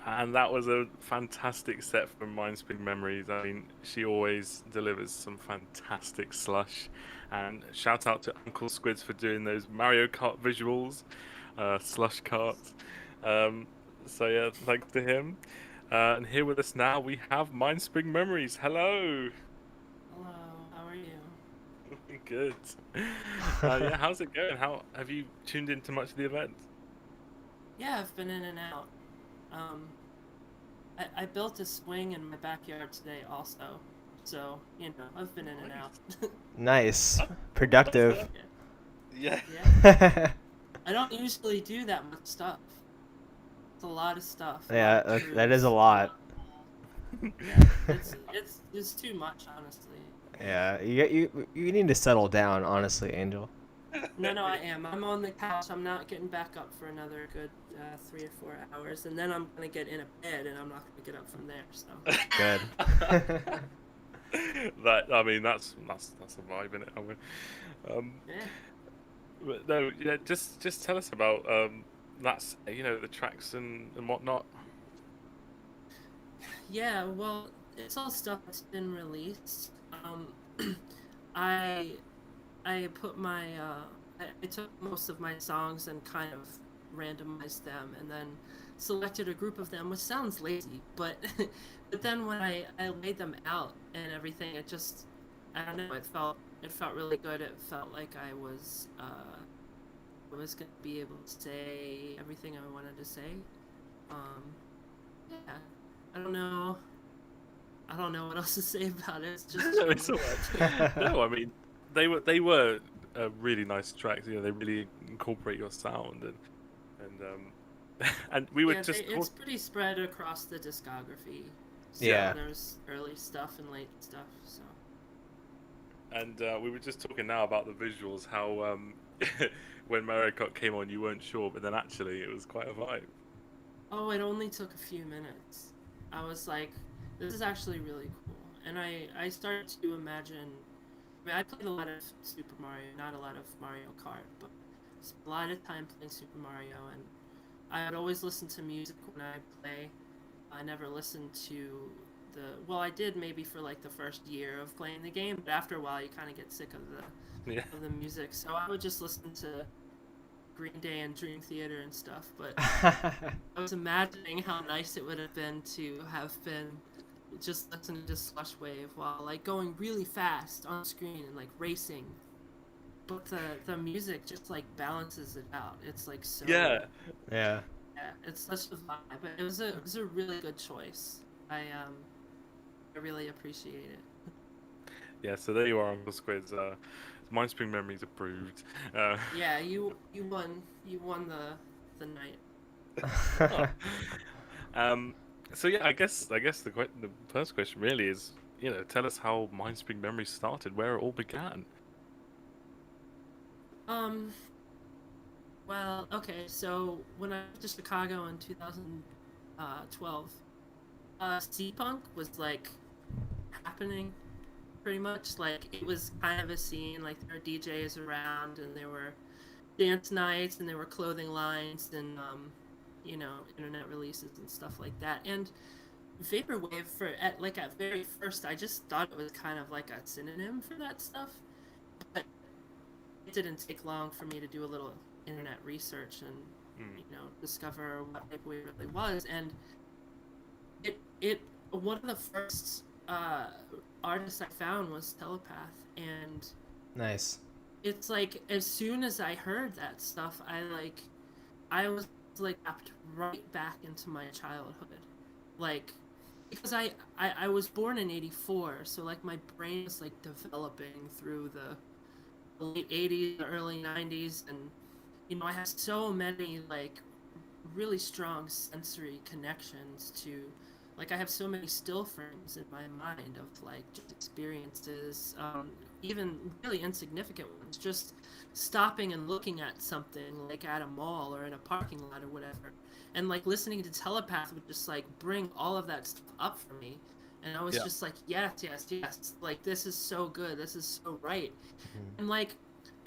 And that was a fantastic set from Mindspring Memories. I mean, she always delivers some fantastic slush. And shout out to Uncle Squids for doing those Mario Kart visuals, slush carts. So yeah, thanks to him. And here with us now we have Mindspring Memories. Hello. Hello. How are you? Good. Yeah, how's it going? How have you tuned into much of the event? Yeah, I've been in and out. I built a swing in my backyard today also, so you know I've been in and out. Nice, productive. Yeah. Yeah. I don't usually do that much stuff. It's a lot of stuff. Yeah, that is a lot. Yeah, it's too much, honestly. Yeah, you need to settle down, honestly, Angel. No, I am. I'm on the couch. I'm not getting back up for another good 3 or 4 hours, and then I'm gonna get in a bed, and I'm not gonna get up from there. So. Good. I mean, that's a vibe in it. I mean, Yeah. but no, yeah, just tell us about that's the tracks and whatnot. Yeah, well, it's all stuff that's been released. I put my I took most of my songs and kind of randomized them, and then selected a group of them, which sounds lazy, but but then when I laid them out and everything, it just, I don't know, it felt really good. It felt like I was gonna be able to say everything I wanted to say. Yeah, I don't know what else to say about it. It's just No, it's alright. No, I mean, they were really nice tracks. They really incorporate your sound and we were it's pretty spread across the discography. So Yeah. there's early stuff and late stuff. So. And we were just talking now about the visuals. How when Mario Kart came on, you weren't sure, but then actually it was quite a vibe. Oh, it only took a few minutes. I was like, this is actually really cool. And I started to imagine. I mean, I played a lot of Super Mario, not a lot of Mario Kart, but spent a lot of time playing Super Mario, and I would always listen to music when I play. I never listened to I did maybe for like the first year of playing the game, but after a while you kind of get sick of the music. So I would just listen to Green Day and Dream Theater and stuff, but I was imagining how nice it would have been to have been just listening to Slushwave while like going really fast on screen and like racing. But the music just like balances it out. It's like so Yeah. Yeah, it's such a vibe. But it was a really good choice. I really appreciate it. Yeah, so there you are, Uncle Squid's Mindspring Memories approved. Yeah, you won the night. So yeah, I guess the first question really is, tell us how Mindspring Memories started, where it all began. Well, okay, so when I went to Chicago in 2012, C-Punk was like happening pretty much. Like it was kind of a scene, like there were DJs around and there were dance nights and there were clothing lines and internet releases and stuff like that. And Vaporwave at very first I just thought it was kind of like a synonym for that stuff. But it didn't take long for me to do a little internet research and discover what Vaporwave really was. And it one of the first artists I found was Telepath, and Nice. it's like as soon as I heard that stuff, I was like tapped right back into my childhood, like because I was born in '84, so like my brain was like developing through the late '80s, the early '90s, and I had so many like really strong sensory connections to. Like I have so many still frames in my mind of like just experiences, even really insignificant ones, just stopping and looking at something like at a mall or in a parking lot or whatever, and like listening to Telepath would just like bring all of that stuff up for me, and I was just like, yes, like this is so good, this is so right, and like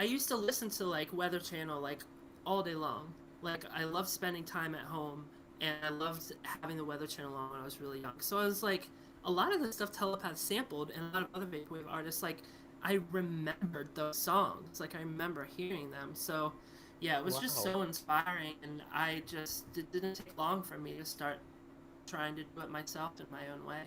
I used to listen to like Weather Channel like all day long, like I love spending time at home. And I loved having the Weather Channel on when I was really young. So I was like, a lot of the stuff Telepath sampled and a lot of other Vaporwave artists, like, I remembered those songs. Like, I remember hearing them. So, yeah, it was just so inspiring. And it didn't take long for me to start trying to do it myself in my own way.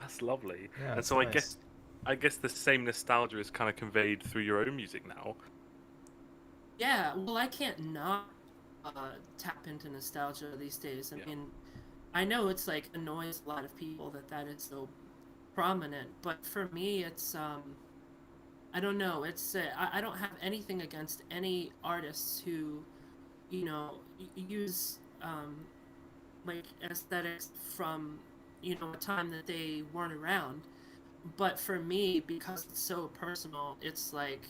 That's lovely. Yeah, and so nice. I guess the same nostalgia is kind of conveyed through your own music now. Yeah, well, I can't not tap into nostalgia these days. I mean, I know it's like annoys a lot of people that is so prominent, but for me, it's I don't know. It's I don't have anything against any artists who, use like aesthetics from you know, a time that they weren't around. But for me, because it's so personal, it's like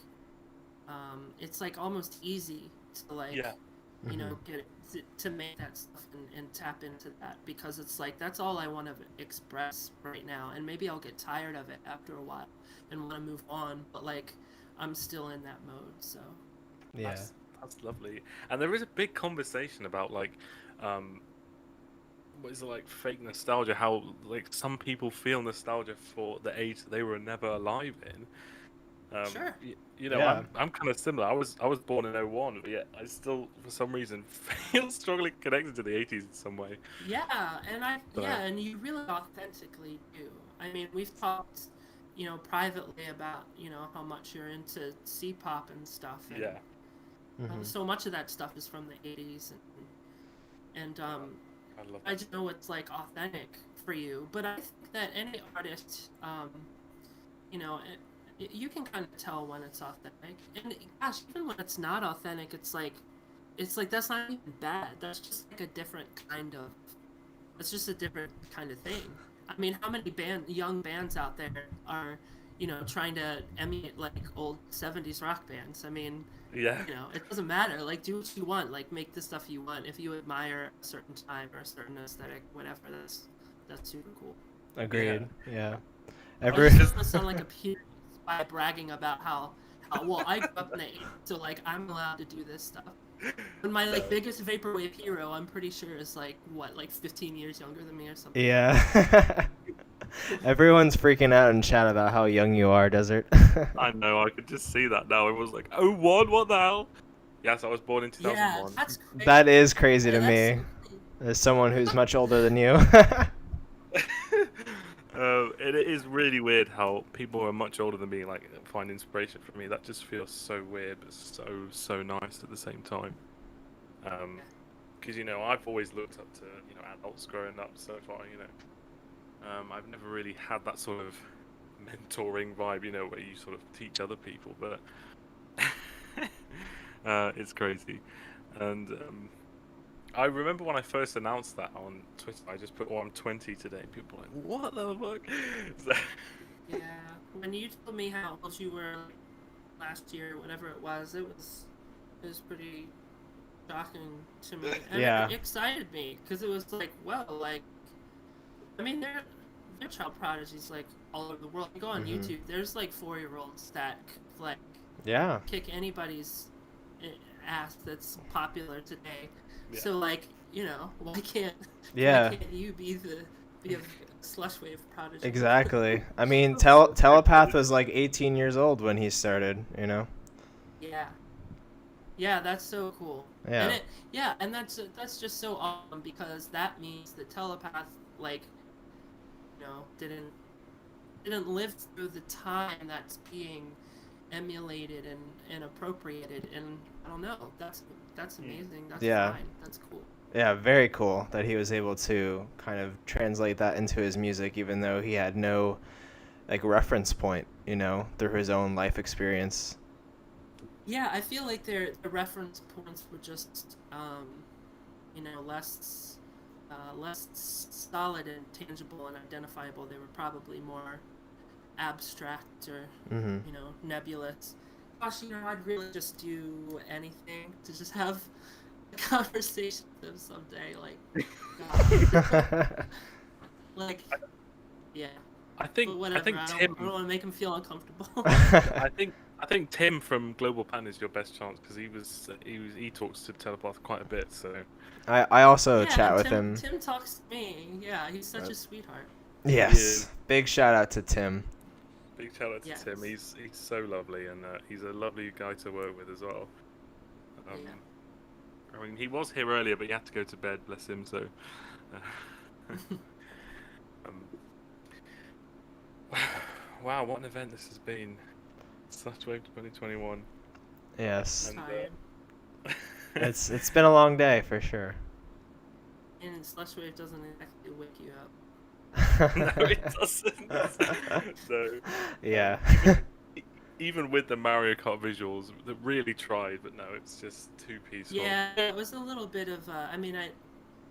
almost easy to like, Yeah. you know, get to make that stuff and tap into that, because it's like that's all I want to express right now, and maybe I'll get tired of it after a while and want to move on, but like I'm still in that mode. So Yeah. That's lovely. And there is a big conversation about like what is it, like fake nostalgia, how like some people feel nostalgia for the age that they were never alive in. Sure. You know, Yeah. I'm kind of similar. I was born in '01, but yet I still, for some reason, feel strongly connected to the '80s in some way. Yeah, and But- and you really authentically do. I mean, we've talked, you know, privately about, you know, how much you're into C-pop and stuff. And, Yeah. so much of that stuff is from the '80s, and I love I it. just know it's like authentic for you. But I think that any artist, you know, you can kind of tell when it's authentic. And gosh, even when it's not authentic, it's like that's not even bad. That's just like a different kind of. It's just a different kind of thing. I mean, how many young bands out there are, you know, trying to emulate like old '70s rock bands? I mean, Yeah. you know, it doesn't matter. Like, do what you want. Like, make the stuff you want. If you admire a certain time or a certain aesthetic, whatever, that's super cool. Agreed. Yeah. I Every just want to sound like a purist by bragging about how well I grew up in the '80s, so like I'm allowed to do this stuff. And my like biggest vaporwave hero, I'm pretty sure, is like what, like 15 years younger than me or something. Yeah. Everyone's freaking out in chat about how young you are, Desert. I know. I could just see that now. It was like, oh, what the hell? Yes, I was born in 2001. Yeah, that's crazy. That is crazy to That's me, crazy. as someone who's much older than you. It is really weird how people who are much older than me like find inspiration from me. That just feels so weird, but so nice at the same time. Because you know, I've always looked up to, you know, adults growing up so far. You know, I've never really had that sort of mentoring vibe, you know, where you sort of teach other people. But it's crazy, and I remember when I first announced that on Twitter, I just put, oh, I'm 20 today. People were like, what the fuck? So... Yeah, when you told me how old you were last year, whatever it was pretty shocking to me. And Yeah. it excited me, because it was like, well, like, I mean, they're child prodigies, like, all over the world. You go on YouTube, there's, like, 4-year-olds that, like, Yeah. kick anybody's ass that's popular today. Yeah. So, like, you know, why can't you be a Slushwave prodigy? Exactly. I mean, Telepath was like 18 years old when he started, you know? Yeah. Yeah, that's so cool. Yeah. And that's just so awesome, because that means that Telepath, like, you know, didn't live through the time that's being emulated and appropriated, and I don't know, that's amazing. That's Yeah. fine. That's cool. Yeah, very cool that he was able to kind of translate that into his music, even though he had no, like, reference point, you know, through his own life experience. Yeah, I feel like the reference points were just, you know, less solid and tangible and identifiable. They were probably more abstract or, you know, nebulous. Gosh, you know, I'd really just do anything to just have a conversation with them someday. Like, God. Like, yeah. I think But whatever, Tim. I don't want to make him feel uncomfortable. I think Tim from Global Pan is your best chance, because he talks to Telepath quite a bit. So I also Yeah, chat with Tim, him. Tim talks to me. Yeah, he's such a sweetheart. Yes. Big shout out to Tim. big shout out to Yes. Tim. He's so lovely, and he's a lovely guy to work with as well. Yeah. I mean, he was here earlier, but he had to go to bed. Bless him. So. Wow, what an event this has been. SLUSHWAVE 2021. Yes. And, It's been a long day for sure. And Slushwave doesn't exactly wake you up. No, it doesn't. So, Yeah. even with the Mario Kart visuals, they really tried, but no, it's just too peaceful. Yeah, it was a little bit of. I mean,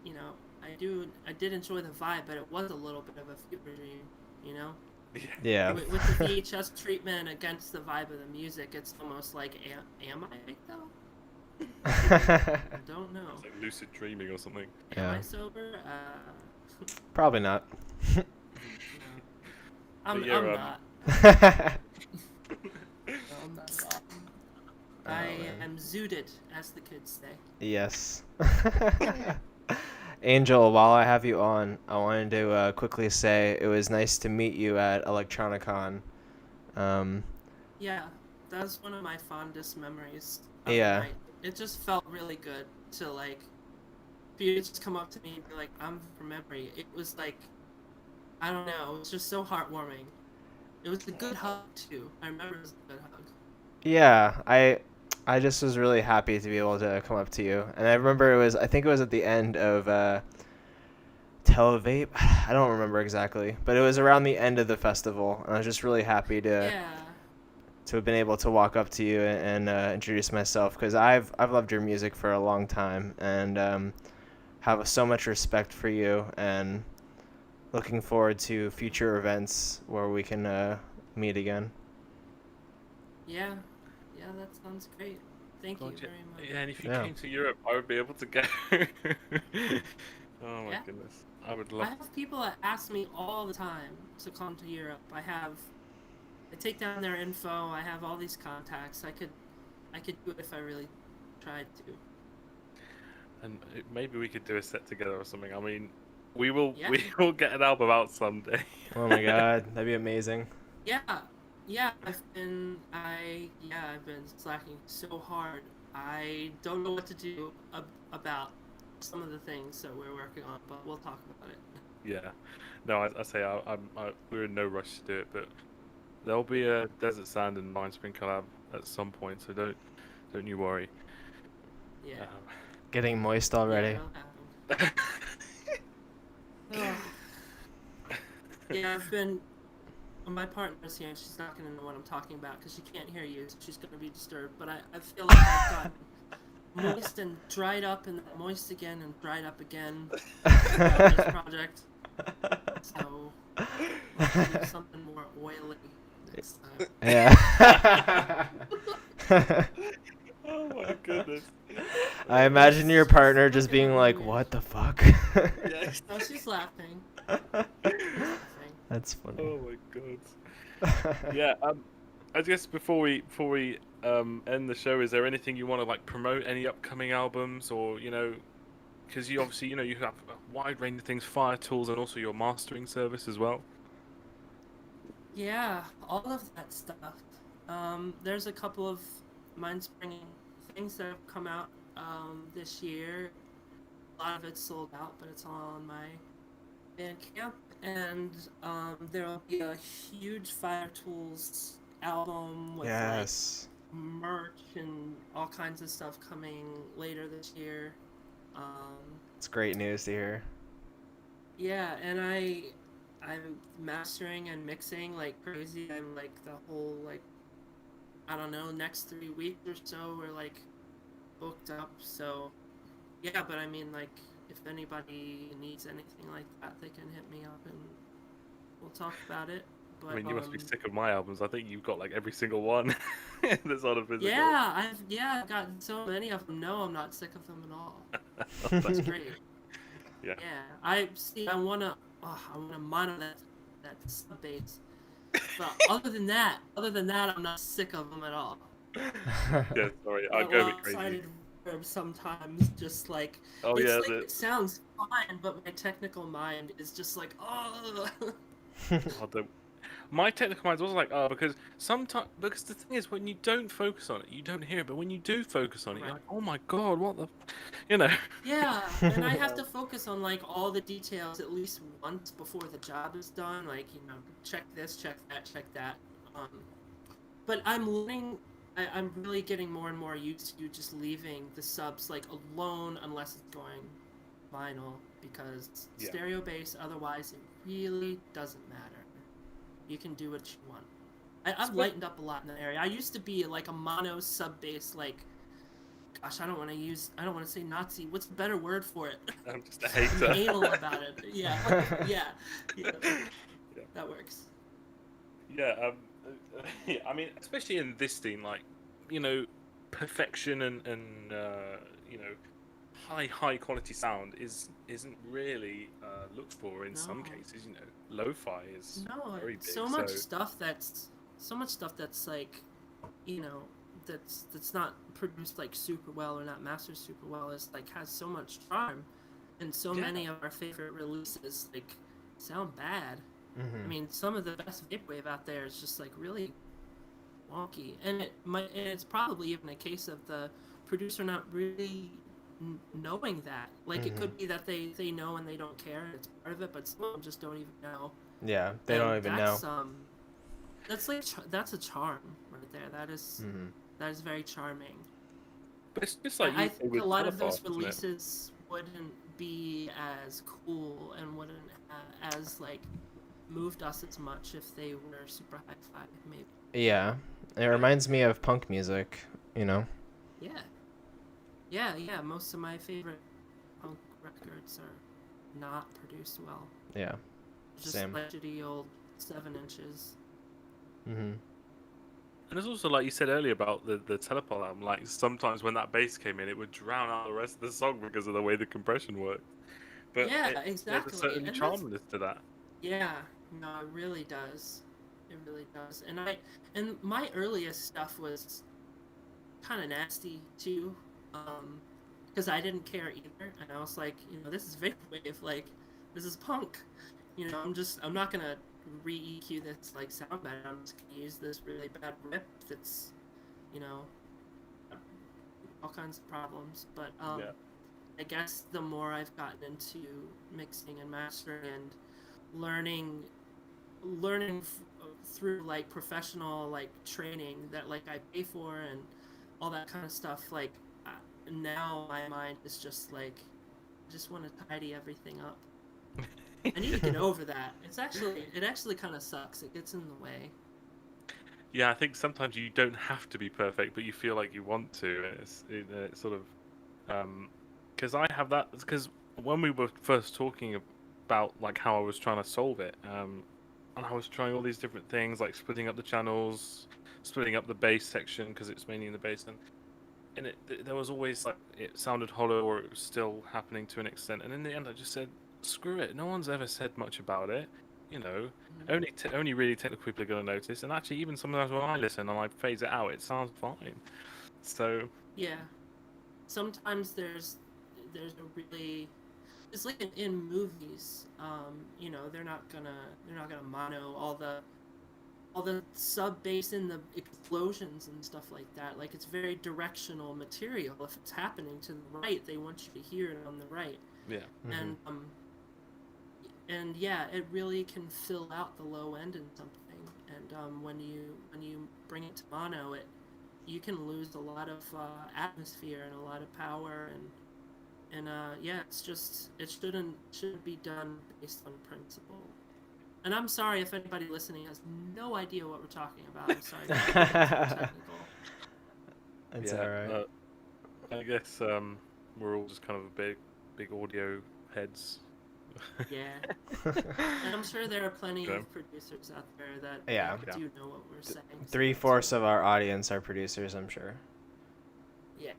you know, I did enjoy the vibe, but it was a little bit of a fever dream, you know. Yeah. With the VHS treatment against the vibe of the music, it's almost like, am I though? I don't know. It's like lucid dreaming or something. Am I sober? Probably not. I'm yeah, not. I'm not at all. I am zooted, as the kids say. Yes. Angel, while I have you on, I wanted to quickly say it was nice to meet you at Electronicon. Yeah, that was one of my fondest memories. Yeah. It just felt really good to, like, for you to just come up to me and be like, I'm from Memory. It was like, I don't know, it was just so heartwarming. It was a good hug, too. I remember it was a good hug. Yeah, I just was really happy to be able to come up to you. And I remember I think it was at the end of Vape. I don't remember exactly, but it was around the end of the festival, and I was just really happy to have been able to walk up to you and introduce myself, because I've loved your music for a long time, and have so much respect for you, and looking forward to future events where we can meet again. Yeah, that sounds great. Thank you very much. Yeah, and if you came to Europe, I would be able to go. Oh my goodness, I would love. I have people that ask me all the time to come to Europe. I take down their info. I have all these contacts. I could do it if I really tried to. And maybe we could do a set together or something. I mean, we will get an album out someday. Oh my god, that'd be amazing. Yeah, I've been slacking so hard. I don't know what to do about some of the things that we're working on, but we'll talk about it. Yeah, no, I say we're in no rush to do it, but there'll be a Desert Sand and Mindspring collab at some point, so don't you worry. Yeah. Getting moist already. Yeah, I've been. My partner's here, and she's not going to know what I'm talking about because she can't hear you, so she's going to be disturbed. But I feel like I've gotten moist and dried up, and moist again and dried up again about this project. So we'll do something more oily next time. Yeah. Oh my goodness. I imagine your partner just being like, "What the fuck?" Yes. No, she's laughing. That's funny. Oh my god. Yeah. I guess before we end the show, is there anything you want to like promote? Any upcoming albums, or because you obviously you have a wide range of things, Fire Tools, and also your mastering service as well. Yeah, all of that stuff. There's a couple of Mindspring things that have come out this year. A lot of it's sold out, but it's all on my Bandcamp. And there will be a huge Fire Tools album with like merch and all kinds of stuff coming later this year. It's great news to hear. Yeah, and I'm mastering and mixing like crazy. I'm like the whole I don't know, next 3 weeks or so we're like booked up. So yeah, but I mean like, if anybody needs anything like that, they can hit me up and we'll talk about it. But, I mean, you must be sick of my albums. I think you've got like every single one that's on a physical. Yeah, I've gotten so many of them. No, I'm not sick of them at all. That's great. Yeah. I wanna mono that sub bass. But other than that, I'm not sick of them at all. Yeah, sorry, I go a bit crazy. Sometimes just like it sounds fine, but my technical mind is just like my technical mind's also like because the thing is, when you don't focus on it, you don't hear it, but when you do focus on it, you're like, oh my god, what the Yeah, and I have to focus on like all the details at least once before the job is done, like check this, check that. But I'm learning. I'm really getting more and more used to just leaving the subs like alone unless it's going vinyl, because stereo bass, otherwise it really doesn't matter. You can do what you want. I've lightened up a lot in that area. I used to be like a mono sub bass like gosh, I don't want to say Nazi. What's the better word for it? I'm just a hater. I'm anal about it. Yeah. Yeah. That works. Yeah, yeah, I mean, especially in this scene, like, you know, perfection and you know, high quality sound isn't really looked for in some cases. You know, lo-fi is very big. So much stuff that's like, you know, that's not produced like super well or not mastered super well is like has so much charm, and so many of our favorite releases like sound bad. I mean, some of the best vaporwave out there is just like really wonky, and it's probably even a case of the producer not really knowing that. Like it could be that they know and they don't care, and it's part of it, but some of them just don't even know. Yeah, they don't even know. That's like that's a charm right there. That is very charming. But it's just like I think a lot of those releases wouldn't be as cool and wouldn't as like moved us as much if they were super hi-fi, maybe. Yeah, it reminds me of punk music, you know. Yeah. Most of my favorite punk records are not produced well. Yeah. Just same. Like shitty old 7 inches. And it's also like you said earlier about the teleport album. Like sometimes when that bass came in, it would drown out the rest of the song because of the way the compression worked. But exactly. There's a certain charmness to that. Yeah, no, it really does. It really does. And my earliest stuff was kind of nasty too, because I didn't care either, and I was like, you know, this is vaporwave, like this is punk, you know, I'm not gonna re-EQ this like sound bad. I'm just gonna use this really bad rip that's, you know, all kinds of problems. But I guess the more I've gotten into mixing and mastering and learning through like professional like training that like I pay for and all that kind of stuff, like now my mind is just like I just want to tidy everything up. I need to get over that. It actually kind of sucks. It gets in the way. Yeah, I think sometimes you don't have to be perfect, but you feel like you want to. It's sort of because I have that, because when we were first talking about like how I was trying to solve it, and I was trying all these different things like splitting up the channels, splitting up the bass section because it's mainly in the bass, and there was always like it sounded hollow or it was still happening to an extent, and in the end I just said, screw it. No one's ever said much about it. You know, only really technical people are going to notice. And actually, even sometimes when I listen and I phase it out, it sounds fine. So yeah, sometimes there's a really, it's like in movies. You know, they're not gonna mono all the sub bass in the explosions and stuff like that. Like it's very directional material. If it's happening to the right, they want you to hear it on the right. Yeah. And yeah, it really can fill out the low end in something. And when you bring it to mono, you can lose a lot of atmosphere and a lot of power, and yeah, it shouldn't be done based on principle. And I'm sorry if anybody listening has no idea what we're talking about. I'm sorry. Technical. It's alright. I guess we're all just kind of big audio heads. Yeah. And I'm sure there are plenty of producers out there that do know what we're saying. 3/4 of our audience are producers, I'm sure. Yeah.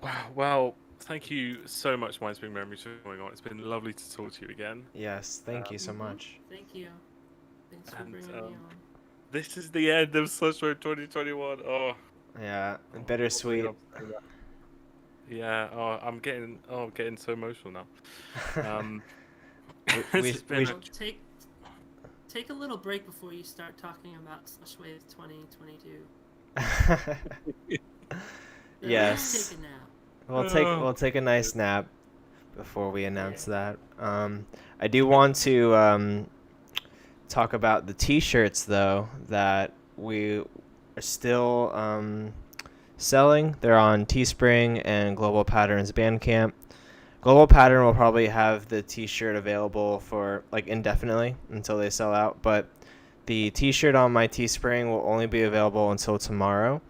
Wow. Well, thank you so much, Mindspring Memories, for coming on. It's been lovely to talk to you again. Yes, thank you so much. Thank you. Thanks for bringing me on. This is the end of SLUSHWAVE 2021. Oh. Yeah, bittersweet. Yeah, I'm getting so emotional now. Take a little break before you start talking about SLUSHWAVE 2022. Yes. Take a nap. We'll take a nice nap before we announce that. I do want to talk about the T-shirts though that we are still selling. They're on Teespring and Global Patterns Bandcamp. Global Pattern will probably have the T-shirt available for like indefinitely until they sell out, but the T-shirt on my Teespring will only be available until tomorrow.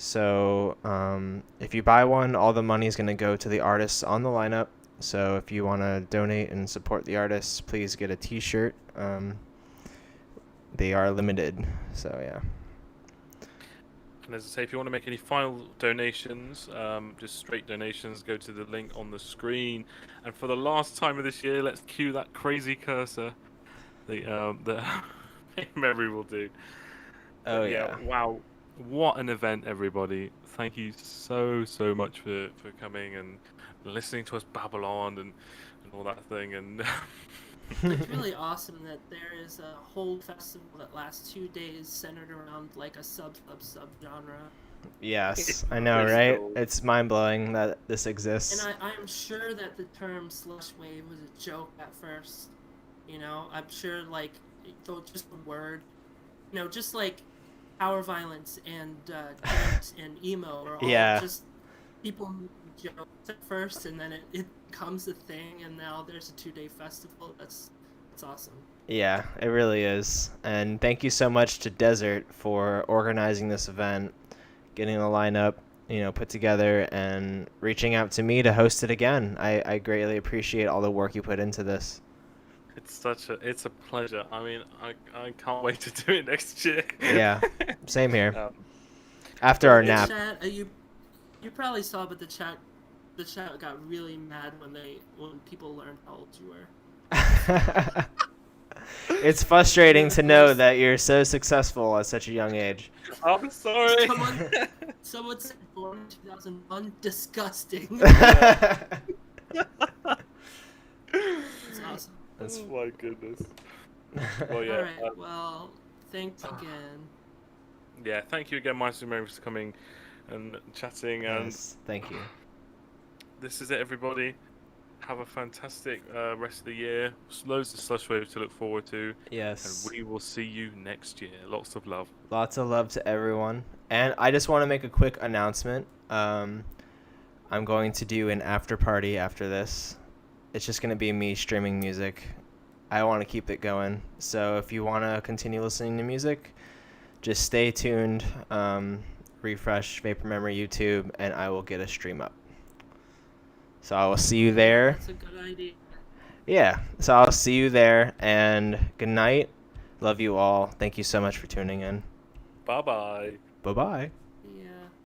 So if you buy one, all the money is going to go to the artists on the lineup. So if you want to donate and support the artists, please get a t-shirt. They are limited, so yeah. And as I say, if you want to make any final donations, just straight donations, go to the link on the screen. And for the last time of this year, let's cue that crazy cursor that Memory will do. Oh, But yeah. Wow. What an event, everybody. Thank you so much for coming and listening to us babble on and all that thing. And It's really awesome that there is a whole festival that lasts 2 days centered around like a sub genre. Yes, I know, right? It's mind-blowing that this exists. And I'm sure that the term SLUSHWAVE was a joke at first. You know, I'm sure like just a word, you know, just like power violence and dance and emo are all just people making jokes at first, and then it becomes a thing, and now there's a 2-day festival. That's awesome. Yeah, it really is. And thank you so much to Desert for organizing this event, getting the lineup, you know, put together, and reaching out to me to host it again. I greatly appreciate all the work you put into this. it's a pleasure. I mean, I can't wait to do it next year. Yeah, same here. After our nap. Chat, you probably saw, but the chat got really mad when people learned how old you were. It's frustrating to know that you're so successful at such a young age. I'm sorry. Someone said born in 2001. Disgusting. It's awesome. Oh my goodness. Well, yeah. Alright, well, thanks again. Yeah, thank you again, Mindspring Memories, for coming and chatting. And Yes, thank you. This is it, everybody. Have a fantastic rest of the year. Loads of SLUSHWAVE to look forward to. Yes. And we will see you next year. Lots of love. Lots of love to everyone. And I just want to make a quick announcement. I'm going to do an after party after this. It's just going to be me streaming music. I want to keep it going. So if you want to continue listening to music, just stay tuned. Refresh Vapor Memory YouTube, and I will get a stream up. So I will see you there. That's a good idea. Yeah, so I'll see you there, and good night. Love you all. Thank you so much for tuning in. Bye-bye. Bye-bye. Yeah.